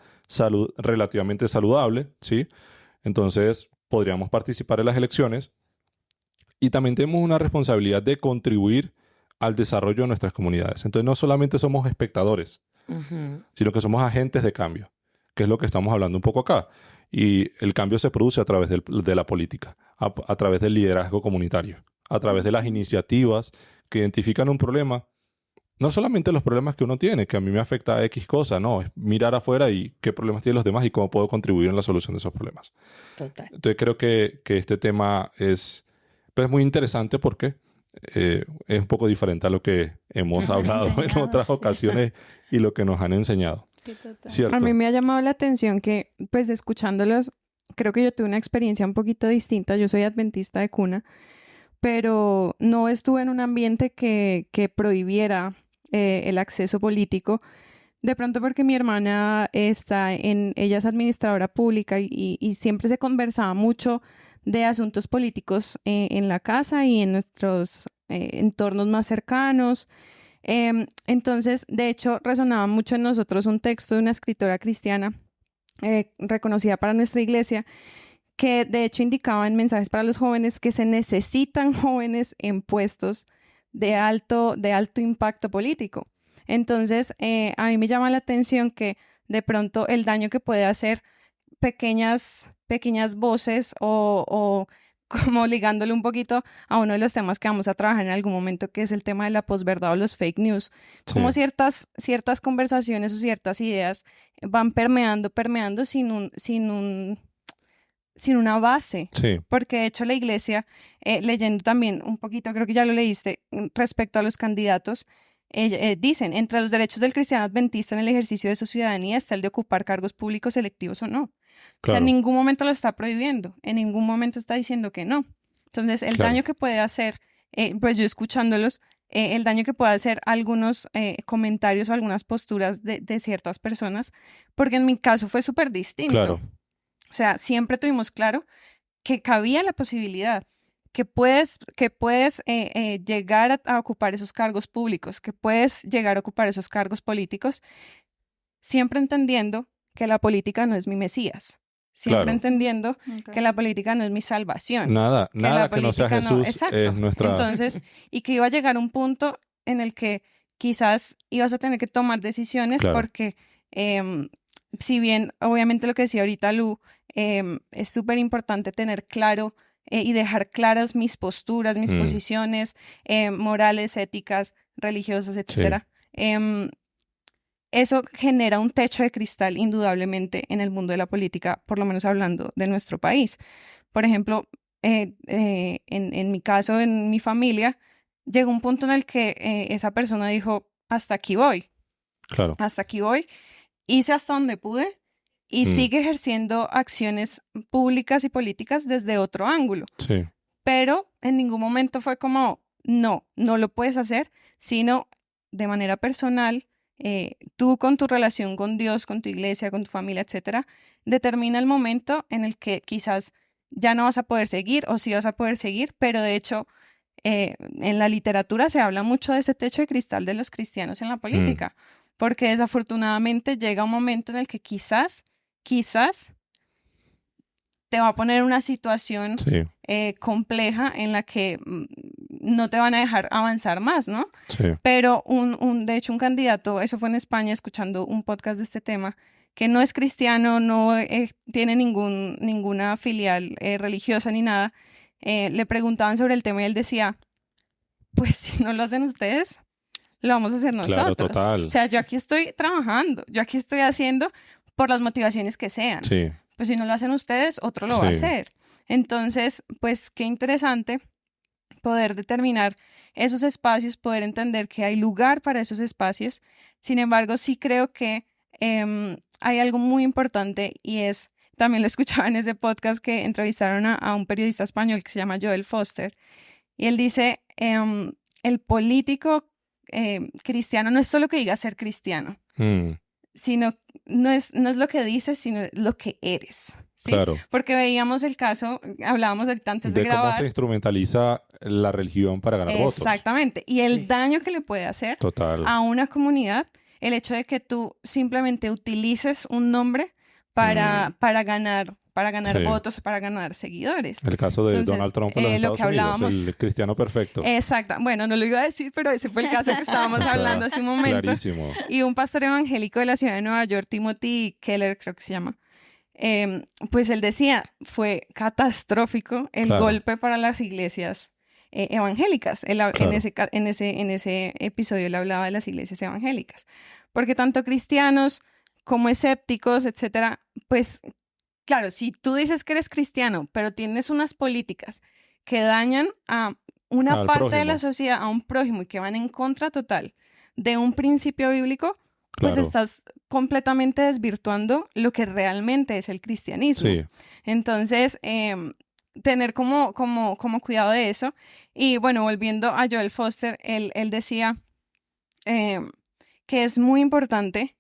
relativamente saludable, ¿sí? Entonces, podríamos participar en las elecciones. Y también tenemos una responsabilidad de contribuir al desarrollo de nuestras comunidades. Entonces, no solamente somos espectadores, sino que somos agentes de cambio, que es lo que estamos hablando un poco acá. Y el cambio se produce a través de la política, a través del liderazgo comunitario, a través de las iniciativas que identifican un problema. No solamente los problemas que uno tiene, que a mí me afecta a X cosa, no, es mirar afuera y qué problemas tienen los demás y cómo puedo contribuir en la solución de esos problemas. Total. Entonces creo que este tema es muy interesante porque es un poco diferente a lo que hemos hablado en otras ocasiones y lo que nos han enseñado. Sí, total. ¿Cierto? A mí me ha llamado la atención que, pues escuchándolos, creo que yo tuve una experiencia un poquito distinta. Yo soy adventista de cuna, pero no estuve en un ambiente que prohibiera el acceso político. De pronto porque mi hermana ella es administradora pública y siempre se conversaba mucho de asuntos políticos en la casa y en nuestros entornos más cercanos. Entonces, de hecho, resonaba mucho en nosotros un texto de una escritora cristiana reconocida para nuestra iglesia, que de hecho indicaba en Mensajes para los Jóvenes que se necesitan jóvenes en puestos de alto impacto político. Entonces, a mí me llama la atención que de pronto el daño que puede hacer pequeñas voces o como ligándole un poquito a uno de los temas que vamos a trabajar en algún momento, que es el tema de la posverdad o los fake news, como Sí, ciertas conversaciones o ciertas ideas van permeando sin una base. sí, Porque de hecho la iglesia, leyendo también un poquito, creo que ya lo leíste, respecto a los candidatos, dicen, entre los derechos del cristiano adventista en el ejercicio de su ciudadanía está el de ocupar cargos públicos electivos o no. O sea, en claro, ningún momento lo está prohibiendo, en ningún momento está diciendo que no. Entonces, el claro. daño que puede hacer, pues yo escuchándolos, el daño que puede hacer algunos comentarios o algunas posturas de ciertas personas, porque en mi caso fue súper distinto. Claro. O sea, siempre tuvimos claro que cabía la posibilidad, que puedes llegar a ocupar esos cargos públicos, que puedes llegar a ocupar esos cargos políticos, siempre entendiendo que la política no es mi Mesías, siempre Claro. entendiendo Ok. que la política no es mi salvación. Nada la que no sea política no- Jesús exacto. es nuestra... Entonces, y que iba a llegar un punto en el que quizás ibas a tener que tomar decisiones Claro. porque si bien obviamente lo que decía ahorita Lu, es súper importante tener claro y dejar claras mis posturas, mis posiciones morales, éticas, religiosas, etcétera. Eso genera un techo de cristal indudablemente en el mundo de la política, por lo menos hablando de nuestro país. Por ejemplo, en mi caso, en mi familia, llegó un punto en el que esa persona dijo, hasta aquí voy, Claro. hasta aquí voy, hice hasta donde pude y sigue ejerciendo acciones públicas y políticas desde otro ángulo. Sí, Pero en ningún momento fue como, no lo puedes hacer, sino de manera personal, tú con tu relación con Dios, con tu iglesia, con tu familia, etcétera, determina el momento en el que quizás ya no vas a poder seguir o sí vas a poder seguir, pero de hecho en la literatura se habla mucho de ese techo de cristal de los cristianos en la política, porque desafortunadamente llega un momento en el que quizás te va a poner en una situación sí, compleja en la que no te van a dejar avanzar más, ¿no? sí. Pero de hecho un candidato, eso fue en España, escuchando un podcast de este tema, que no es cristiano, no tiene ninguna filial religiosa ni nada, le preguntaban sobre el tema y él decía, pues si no lo hacen ustedes, lo vamos a hacer nosotros. Claro, total. O sea, yo aquí estoy trabajando, yo aquí estoy haciendo por las motivaciones que sean. Sí, Pues si no lo hacen ustedes, otro lo va a Sí. hacer. Entonces, pues qué interesante poder determinar esos espacios, poder entender que hay lugar para esos espacios. Sin embargo, sí creo que hay algo muy importante y es, también lo escuchaba en ese podcast que entrevistaron a un periodista español que se llama Joel Foster, y él dice, el político cristiano no es solo que diga ser cristiano, sino no es lo que dices, sino lo que eres. ¿Sí? claro. Porque veíamos el caso, hablábamos ahorita antes de De cómo grabar. se instrumentaliza la religión para ganar votos. Exactamente. Y el Sí. daño que le puede hacer Total. a una comunidad el hecho de que tú simplemente utilices un nombre para ganar Sí. votos, para ganar seguidores. El caso de Entonces, Donald Trump en los lo Estados que Unidos, hablábamos. el cristiano perfecto. Exacto. Bueno, no lo iba a decir, pero ese fue el caso que estábamos O sea, hablando hace un momento. Clarísimo. Y un pastor evangélico de la ciudad de Nueva York, Timothy Keller, creo que se llama, pues él decía, fue catastrófico el Claro. golpe para las iglesias evangélicas. Claro. En ese episodio él hablaba de las iglesias evangélicas. Porque tanto cristianos como escépticos, etcétera, pues claro, si tú dices que eres cristiano, pero tienes unas políticas que dañan a una Al parte de prójimo. la sociedad, a un prójimo y que van en contra total de un principio bíblico, pues Claro. estás completamente desvirtuando lo que realmente es el cristianismo. Sí, Entonces, tener como cuidado de eso. Y bueno, volviendo a Joel Foster, él decía que es muy importante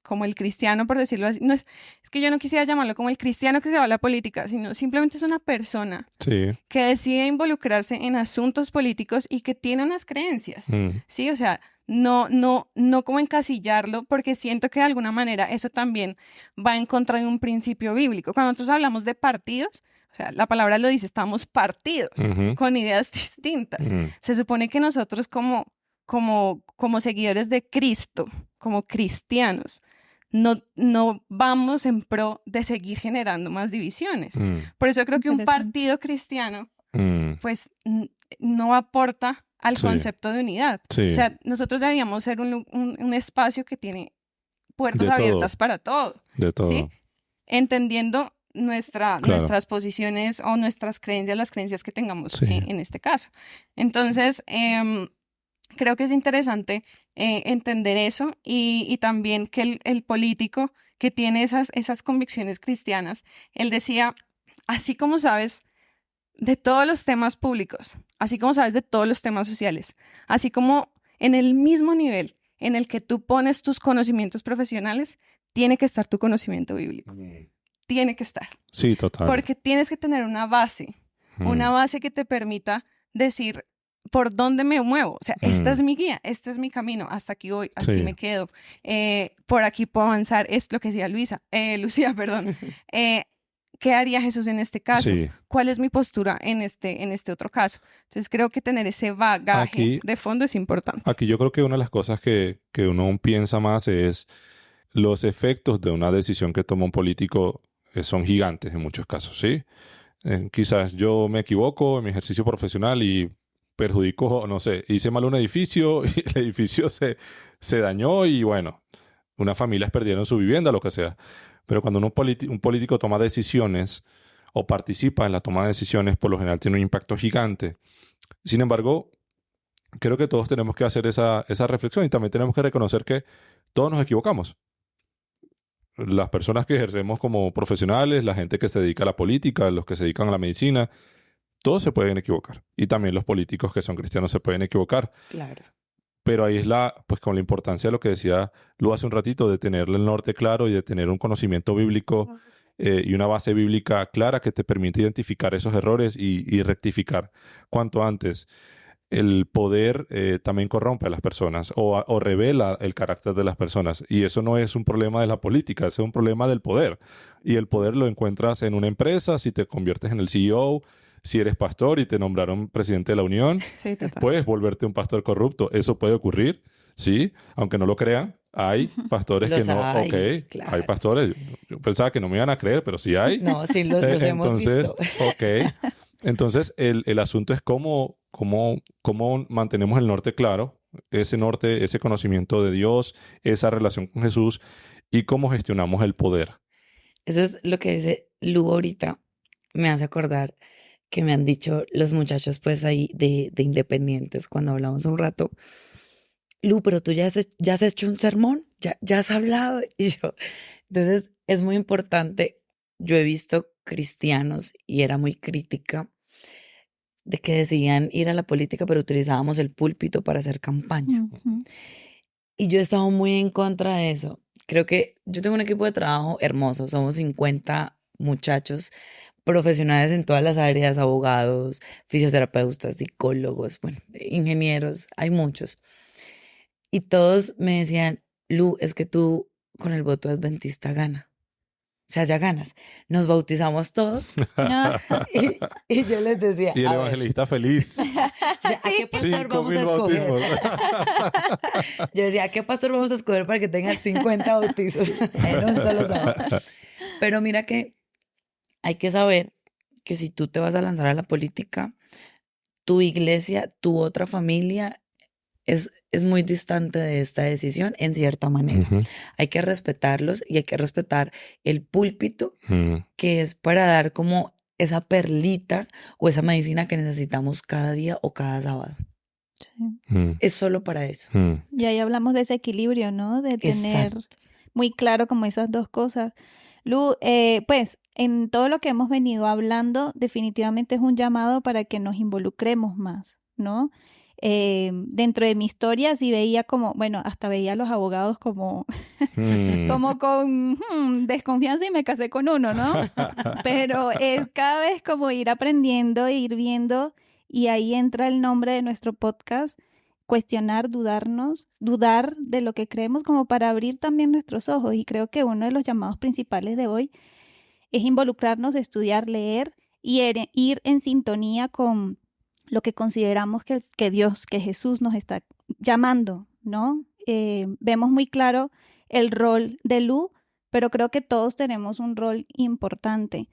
como el cristiano, por decirlo así, no es que yo no quisiera llamarlo como el cristiano que se va a la política, sino simplemente es una persona Sí. que decide involucrarse en asuntos políticos y que tiene unas creencias, ¿sí? O sea, no como encasillarlo, porque siento que de alguna manera eso también va en contra de un principio bíblico. Cuando nosotros hablamos de partidos, o sea, la palabra lo dice, estamos partidos con ideas distintas. Se supone que nosotros como seguidores de Cristo, como cristianos, no vamos en pro de seguir generando más divisiones. Por eso creo que un partido cristiano pues no aporta al concepto de unidad. Sí. O sea, nosotros deberíamos ser un espacio que tiene puertas De todo. abiertas para todo. De todo. ¿Sí? Entendiendo Claro. nuestras posiciones o nuestras creencias, las creencias que tengamos Sí. en este caso. Entonces, creo que es interesante entender eso y también que el político que tiene esas convicciones cristianas, él decía, así como sabes de todos los temas públicos, así como sabes de todos los temas sociales, así como en el mismo nivel en el que tú pones tus conocimientos profesionales, tiene que estar tu conocimiento bíblico. Tiene que estar. Sí, total. Porque tienes que tener una base que te permita decir por dónde me muevo. O sea, esta es mi guía, este es mi camino, hasta aquí voy, aquí Sí. me quedo, por aquí puedo avanzar. Es lo que decía Lucía, perdón. ¿Qué haría Jesús en este caso? Sí. ¿Cuál es mi postura en este otro caso? Entonces creo que tener ese bagaje Aquí- de fondo es importante. Aquí yo creo que una de las cosas que uno piensa más es los efectos de una decisión que toma un político son gigantes en muchos casos, ¿sí? Quizás yo me equivoco en mi ejercicio profesional y perjudico, no sé, hice mal un edificio y el edificio se dañó y bueno, unas familias perdieron su vivienda, lo que sea. Pero cuando un político toma decisiones o participa en la toma de decisiones, por lo general tiene un impacto gigante. Sin embargo, creo que todos tenemos que hacer esa reflexión y también tenemos que reconocer que todos nos equivocamos. Las personas que ejercemos como profesionales, la gente que se dedica a la política, los que se dedican a la medicina, todos se pueden equivocar. Y también los políticos que son cristianos se pueden equivocar. Claro. Pero ahí es pues con la importancia de lo que decía Lu hace un ratito, de tener el norte claro y de tener un conocimiento bíblico y una base bíblica clara que te permite identificar esos errores y rectificar cuanto antes. El poder también corrompe a las personas o revela el carácter de las personas. Y eso no es un problema de la política, es un problema del poder. Y el poder lo encuentras en una empresa, si te conviertes en el CEO, si eres pastor y te nombraron presidente de la unión, Sí, total. puedes volverte un pastor corrupto. Eso puede ocurrir, ¿sí? Aunque no lo crean, hay pastores Los que no... hay, ok, claro. hay pastores. Yo pensaba que no me iban a creer, pero sí hay. No, sí, los hemos Entonces, visto. ok. Entonces, el asunto es cómo mantenemos el norte claro, ese norte, ese conocimiento de Dios, esa relación con Jesús y cómo gestionamos el poder. Eso es lo que dice Lu ahorita. Me hace acordar que me han dicho los muchachos pues ahí de Independientes cuando hablamos un rato. Lu, pero tú ya has hecho un sermón, ya has hablado. Y yo, entonces es muy importante. Yo he visto cristianos y era muy crítica de que decían ir a la política, pero utilizábamos el púlpito para hacer campaña. Y yo he estado muy en contra de eso. Creo que yo tengo un equipo de trabajo hermoso. Somos 50 muchachos profesionales en todas las áreas, abogados, fisioterapeutas, psicólogos, bueno, ingenieros, hay muchos. Y todos me decían, Lu, es que tú con el voto adventista ganas. O sea, ya ganas. Nos bautizamos todos. y yo les decía, Y el a ver, evangelista feliz. o sea, ¿a qué pastor vamos a 5,000 escoger? bautismos. Yo decía, ¿a qué pastor vamos a escoger para que tenga 50 bautizos en un solo sábado? Pero mira que hay que saber que si tú te vas a lanzar a la política, tu iglesia, tu otra familia es muy distante de esta decisión en cierta manera. Ujú. Hay que respetarlos y hay que respetar el púlpito, Mm. que es para dar como esa perlita o esa medicina que necesitamos cada día o cada sábado. Mm. Es solo para eso. Mm. Y ahí hablamos de ese equilibrio, ¿no? De tener Exacto. muy claro como esas dos cosas. Lu, pues en todo lo que hemos venido hablando, definitivamente es un llamado para que nos involucremos más, ¿no? dentro de mi historia sí veía como, bueno, hasta veía a los abogados como, como con desconfianza y me casé con uno, ¿no? Pero es cada vez como ir aprendiendo, ir viendo, y ahí entra el nombre de nuestro podcast, cuestionar, dudarnos, dudar de lo que creemos como para abrir también nuestros ojos. Y creo que uno de los llamados principales de hoy es involucrarnos, estudiar, leer y ir en sintonía con lo que consideramos que Dios, que Jesús nos está llamando, ¿no? Vemos muy claro el rol de Lu, pero creo que todos tenemos un rol importante.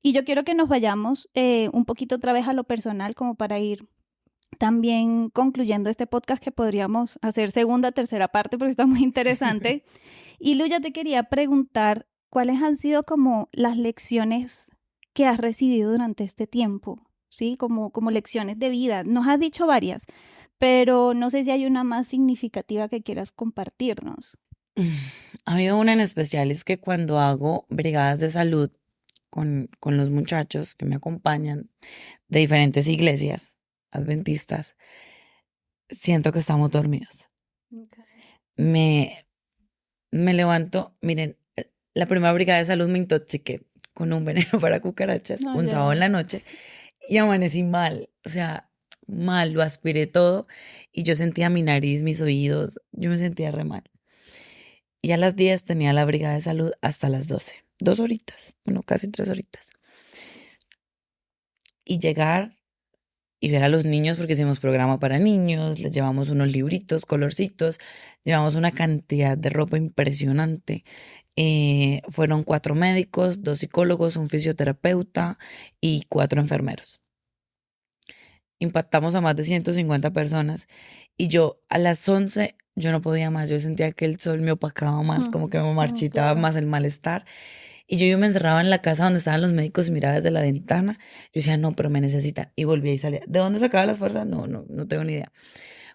Y yo quiero que nos vayamos un poquito otra vez a lo personal, como para ir también concluyendo este podcast, que podríamos hacer segunda, tercera parte porque está muy interesante. Y Lu, ya te quería preguntar, ¿cuáles han sido como las lecciones que has recibido durante este tiempo? ¿Sí? Como lecciones de vida. Nos has dicho varias, pero no sé si hay una más significativa que quieras compartirnos. Ha habido una en especial, es que cuando hago brigadas de salud con los muchachos que me acompañan de diferentes iglesias adventistas, siento que estamos dormidos. Me levanto, miren, la primera brigada de salud me intoxiqué con un veneno para cucarachas un sábado en la noche y amanecí mal, o sea, mal, lo aspiré todo y yo sentía mi nariz, mis oídos, yo me sentía re mal. Y a las 10 tenía la brigada de salud hasta las 12, 2 horitas, bueno, casi 3 horitas. Y llegar y ver a los niños, porque hicimos programa para niños, les llevamos unos libritos, colorcitos, llevamos una cantidad de ropa impresionante. Fueron 4 médicos, 2 psicólogos, un fisioterapeuta y 4 enfermeros. Impactamos a más de 150 personas y yo a las 11 yo no podía más, yo sentía que el sol me opacaba más, como que me marchitaba más el malestar. Y yo me encerraba en la casa donde estaban los médicos y miraba desde la ventana. Yo decía, no, pero me necesitan. Y volvía y salía. ¿De dónde sacaba las fuerzas? No tengo ni idea.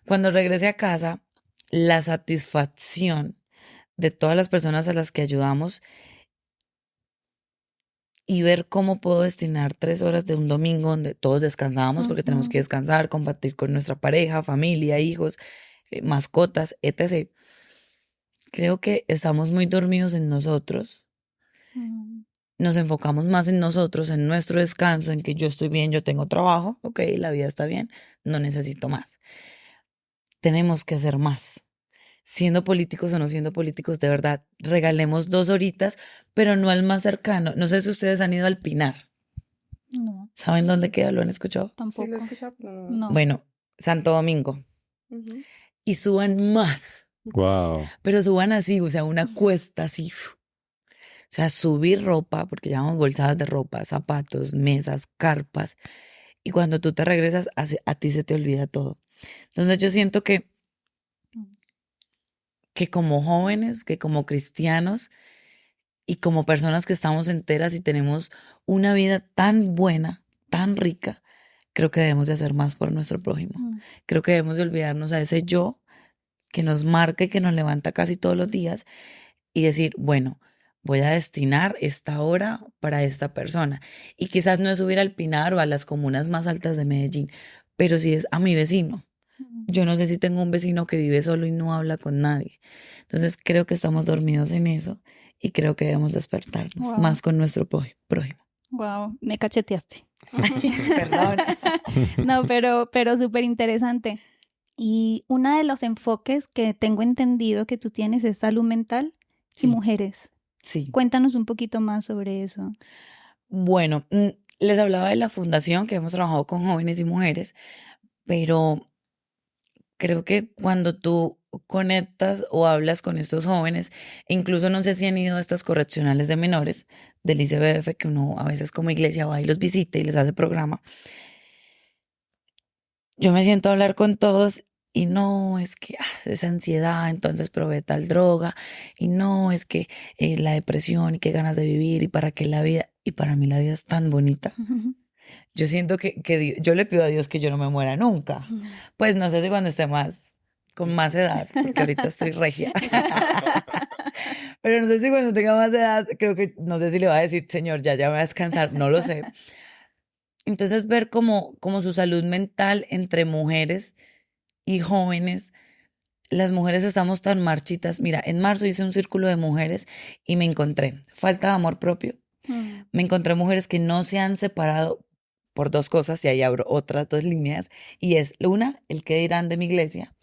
Cuando regresé a casa, la satisfacción de todas las personas a las que ayudamos y ver cómo puedo destinar 3 horas de un domingo donde todos descansábamos, porque tenemos que descansar, compartir con nuestra pareja, familia, hijos, mascotas, etc. Creo que estamos muy dormidos en nosotros. Nos enfocamos más en nosotros, en nuestro descanso, en que yo estoy bien, yo tengo trabajo, ok, la vida está bien, no necesito más. Tenemos que hacer más. Siendo políticos o no siendo políticos, de verdad, regalemos 2 horitas, pero no al más cercano. No sé si ustedes han ido al Pinar. No. ¿Saben dónde queda? ¿Lo han escuchado? Tampoco. Sí, lo he escuchado, pero No. Bueno, Santo Domingo. Y suban más. Wow. Pero suban así, o sea, una cuesta así. O sea, subir ropa, porque llevamos bolsadas de ropa, zapatos, mesas, carpas. Y cuando tú te regresas, a ti se te olvida todo. Entonces yo siento que como jóvenes, que como cristianos y como personas que estamos enteras y tenemos una vida tan buena, tan rica, creo que debemos de hacer más por nuestro prójimo. Creo que debemos de olvidarnos a ese yo que nos marca y que nos levanta casi todos los días y decir, bueno, voy a destinar esta hora para esta persona. Y quizás no es subir al Pinar o a las comunas más altas de Medellín, pero sí es a mi vecino. Yo no sé si tengo un vecino que vive solo y no habla con nadie. Entonces creo que estamos dormidos en eso y creo que debemos despertarnos más con nuestro prójimo. Wow, me cacheteaste. Perdón. No, pero súper interesante. Y uno de los enfoques que tengo entendido que tú tienes es salud mental y mujeres. Sí. Cuéntanos un poquito más sobre eso. Bueno, les hablaba de la fundación, que hemos trabajado con jóvenes y mujeres, pero creo que cuando tú conectas o hablas con estos jóvenes, incluso no sé si han ido a estas correccionales de menores del ICBF, que uno a veces como iglesia va y los visita y les hace programa. Yo me siento a hablar con todos y no, es que esa ansiedad, entonces probé tal droga, y no, es que la depresión y qué ganas de vivir y para qué la vida, y para mí la vida es tan bonita. Yo siento que yo le pido a Dios que yo no me muera nunca. Pues no sé si cuando esté con más edad, porque ahorita estoy regia. Pero no sé si cuando tenga más edad, creo que, no sé si le va a decir, Señor, ya me va a descansar, no lo sé. Entonces ver como su salud mental entre mujeres y jóvenes, las mujeres estamos tan marchitas. Mira, en marzo hice un círculo de mujeres y me encontré falta de amor propio. Me encontré mujeres que no se han separado por dos cosas, y ahí abro otras dos líneas, y es una, el qué dirán de mi iglesia,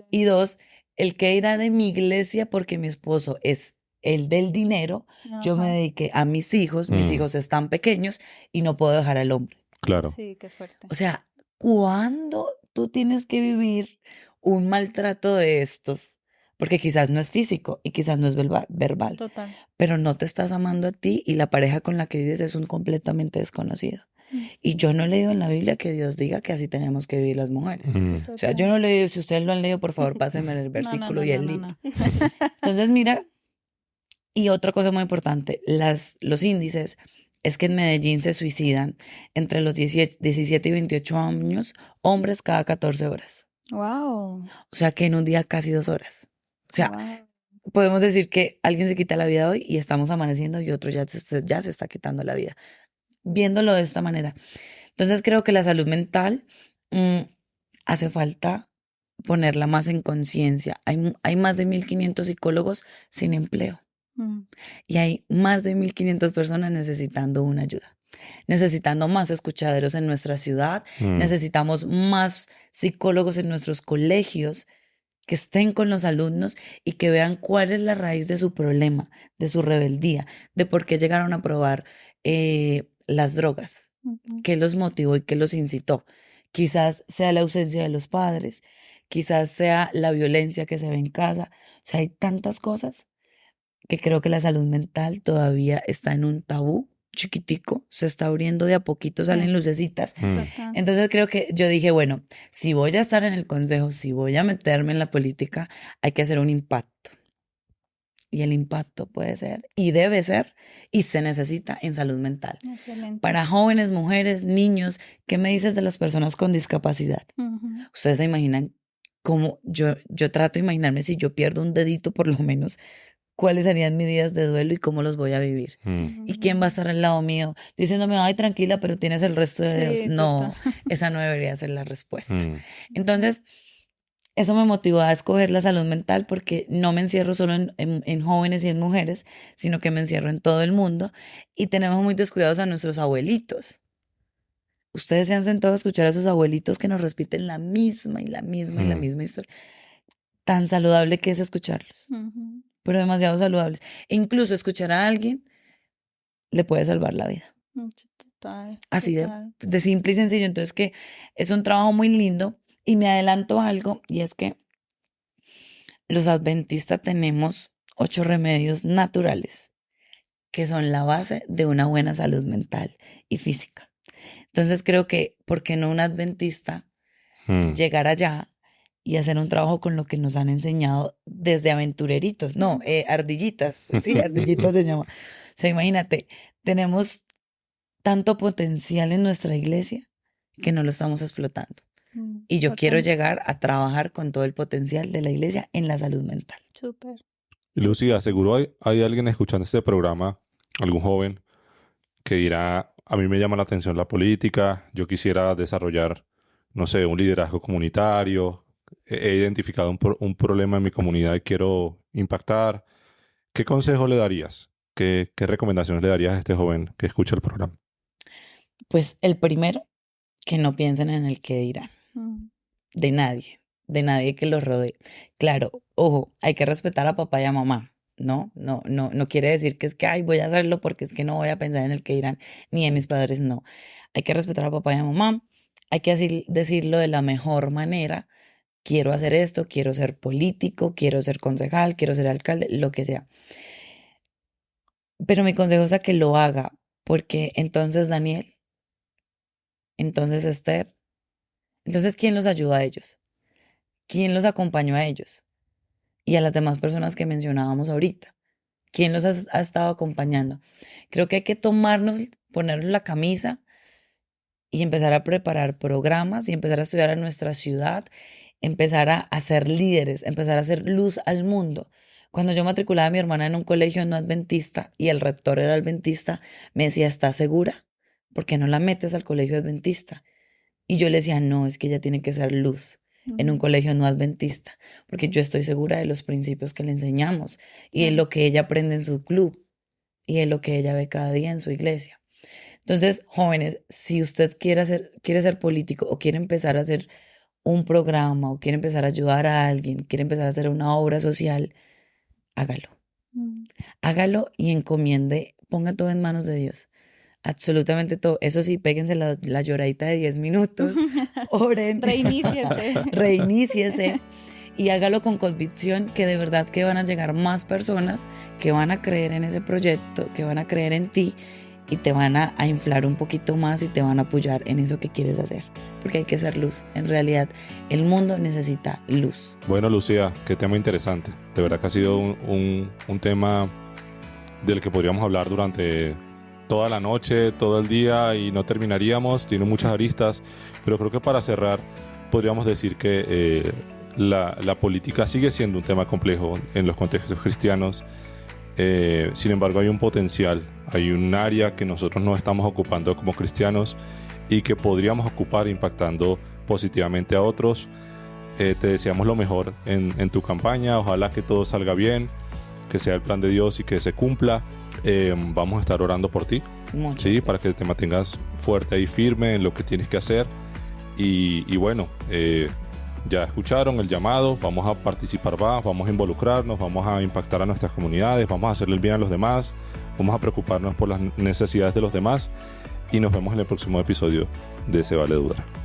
y dos, el qué dirán de mi iglesia porque mi esposo es el del dinero, yo me dediqué a mis hijos están pequeños y no puedo dejar al hombre. Claro. Sí, qué fuerte. O sea, ¿cuándo tú tienes que vivir un maltrato de estos? Porque quizás no es físico y quizás no es verbal, Total. pero no te estás amando a ti y la pareja con la que vives es un completamente desconocido. Y yo no he leído en la Biblia que Dios diga que así tenemos que vivir las mujeres. O sea, yo no he leído, si ustedes lo han leído, por favor, pásenme el versículo y el libro. Entonces, mira, y otra cosa muy importante, los índices es que en Medellín se suicidan entre los 17 y 28 años, hombres cada 14 horas. Wow. O sea, que en un día casi 2 horas. O sea, Wow. podemos decir que alguien se quita la vida hoy y estamos amaneciendo y otro ya se está quitando la vida. Viéndolo de esta manera. Entonces creo que la salud mental hace falta ponerla más en conciencia. Hay más de 1.500 psicólogos sin empleo y hay más de 1.500 personas necesitando una ayuda, necesitando más escuchaderos en nuestra ciudad, necesitamos más psicólogos en nuestros colegios que estén con los alumnos y que vean cuál es la raíz de su problema, de su rebeldía, de por qué llegaron a probar las drogas, qué los motivó y qué los incitó. Quizás sea la ausencia de los padres, quizás sea la violencia que se ve en casa. O sea, hay tantas cosas que creo que la salud mental todavía está en un tabú chiquitico, se está abriendo de a poquito, salen lucecitas. Entonces creo que yo dije, bueno, si voy a estar en el consejo, si voy a meterme en la política, hay que hacer un impacto. Y el impacto puede ser, y debe ser, y se necesita en salud mental. Excelente. Para jóvenes, mujeres, niños, ¿qué me dices de las personas con discapacidad? Ustedes se imaginan cómo yo trato de imaginarme si yo pierdo un dedito por lo menos, cuáles serían mis días de duelo y cómo los voy a vivir. ¿Y quién va a estar al lado mío diciéndome, ay, tranquila, pero tienes el resto de dedos? No, esa no debería ser la respuesta. Entonces, eso me motivó a escoger la salud mental porque no me encierro solo en jóvenes y en mujeres, sino que me encierro en todo el mundo y tenemos muy descuidados a nuestros abuelitos. Ustedes se han sentado a escuchar a sus abuelitos que nos repiten la misma y la misma y la misma historia. Tan saludable que es escucharlos, pero demasiado saludable. E incluso escuchar a alguien le puede salvar la vida. Total. Así de simple y sencillo. Entonces que es un trabajo muy lindo. Y me adelanto algo, y es que los adventistas tenemos 8 remedios naturales que son la base de una buena salud mental y física. Entonces creo que, ¿por qué no un adventista llegar allá y hacer un trabajo con lo que nos han enseñado desde aventureritos? No, ardillitas, sí, ardillitas se llama. O sea, imagínate, tenemos tanto potencial en nuestra iglesia que no lo estamos explotando. Y yo quiero llegar a trabajar con todo el potencial de la iglesia en la salud mental. Súper. Lucía, seguro hay alguien escuchando este programa, algún joven, que dirá, a mí me llama la atención la política, yo quisiera desarrollar, no sé, un liderazgo comunitario, he identificado un problema en mi comunidad y quiero impactar. ¿Qué consejo le darías? ¿Qué recomendaciones le darías a este joven que escucha el programa? Pues el primero, que no piensen en el qué dirán. De nadie que los rodee. Claro, ojo, hay que respetar a papá y a mamá. No quiere decir que es que, ay, voy a hacerlo porque es que no voy a pensar en el que dirán, ni en mis padres, no. Hay que respetar a papá y a mamá, hay que decirlo de la mejor manera. Quiero hacer esto, quiero ser político, quiero ser concejal, quiero ser alcalde, lo que sea. Pero mi consejo es a que lo haga, porque entonces Daniel, entonces Esther, entonces ¿quién los ayuda a ellos? ¿Quién los acompañó a ellos? Y a las demás personas que mencionábamos ahorita. ¿Quién los ha estado acompañando? Creo que hay que ponernos la camisa y empezar a preparar programas y empezar a estudiar en nuestra ciudad, empezar a ser líderes, empezar a hacer luz al mundo. Cuando yo matriculaba a mi hermana en un colegio no adventista y el rector era adventista, me decía, ¿estás segura? ¿Por qué no la metes al colegio adventista? Y yo le decía, no, es que ella tiene que ser luz. en un colegio no adventista, porque yo estoy segura de los principios que le enseñamos y de lo que ella aprende en su club y de lo que ella ve cada día en su iglesia. Entonces, jóvenes, si usted quiere ser político o quiere empezar a hacer un programa o quiere empezar a ayudar a alguien, quiere empezar a hacer una obra social, hágalo. Hágalo y encomiende, ponga todo en manos de Dios. Absolutamente todo. Eso sí, péguense la lloradita de 10 minutos, oren, reiníciese y hágalo con convicción que de verdad que van a llegar más personas que van a creer en ese proyecto, que van a creer en ti y te van a inflar un poquito más y te van a apoyar en eso que quieres hacer. Porque hay que ser luz. En realidad, el mundo necesita luz. Bueno, Lucía, qué tema interesante. De verdad que ha sido un tema del que podríamos hablar durante toda la noche, todo el día y no terminaríamos. Tiene muchas aristas, pero creo que para cerrar podríamos decir que la política sigue siendo un tema complejo en los contextos cristianos. Sin embargo, hay un potencial, hay un área que nosotros no estamos ocupando como cristianos y que podríamos ocupar impactando positivamente a otros. Te deseamos lo mejor en tu campaña, ojalá que todo salga bien, que sea el plan de Dios y que se cumpla. Vamos a estar orando por ti, ¿sí? Para que te mantengas fuerte y firme en lo que tienes que hacer y bueno, ya escucharon el llamado, vamos a participar más, vamos a involucrarnos, vamos a impactar a nuestras comunidades, vamos a hacerle el bien a los demás, vamos a preocuparnos por las necesidades de los demás y nos vemos en el próximo episodio de Se Vale Dudar.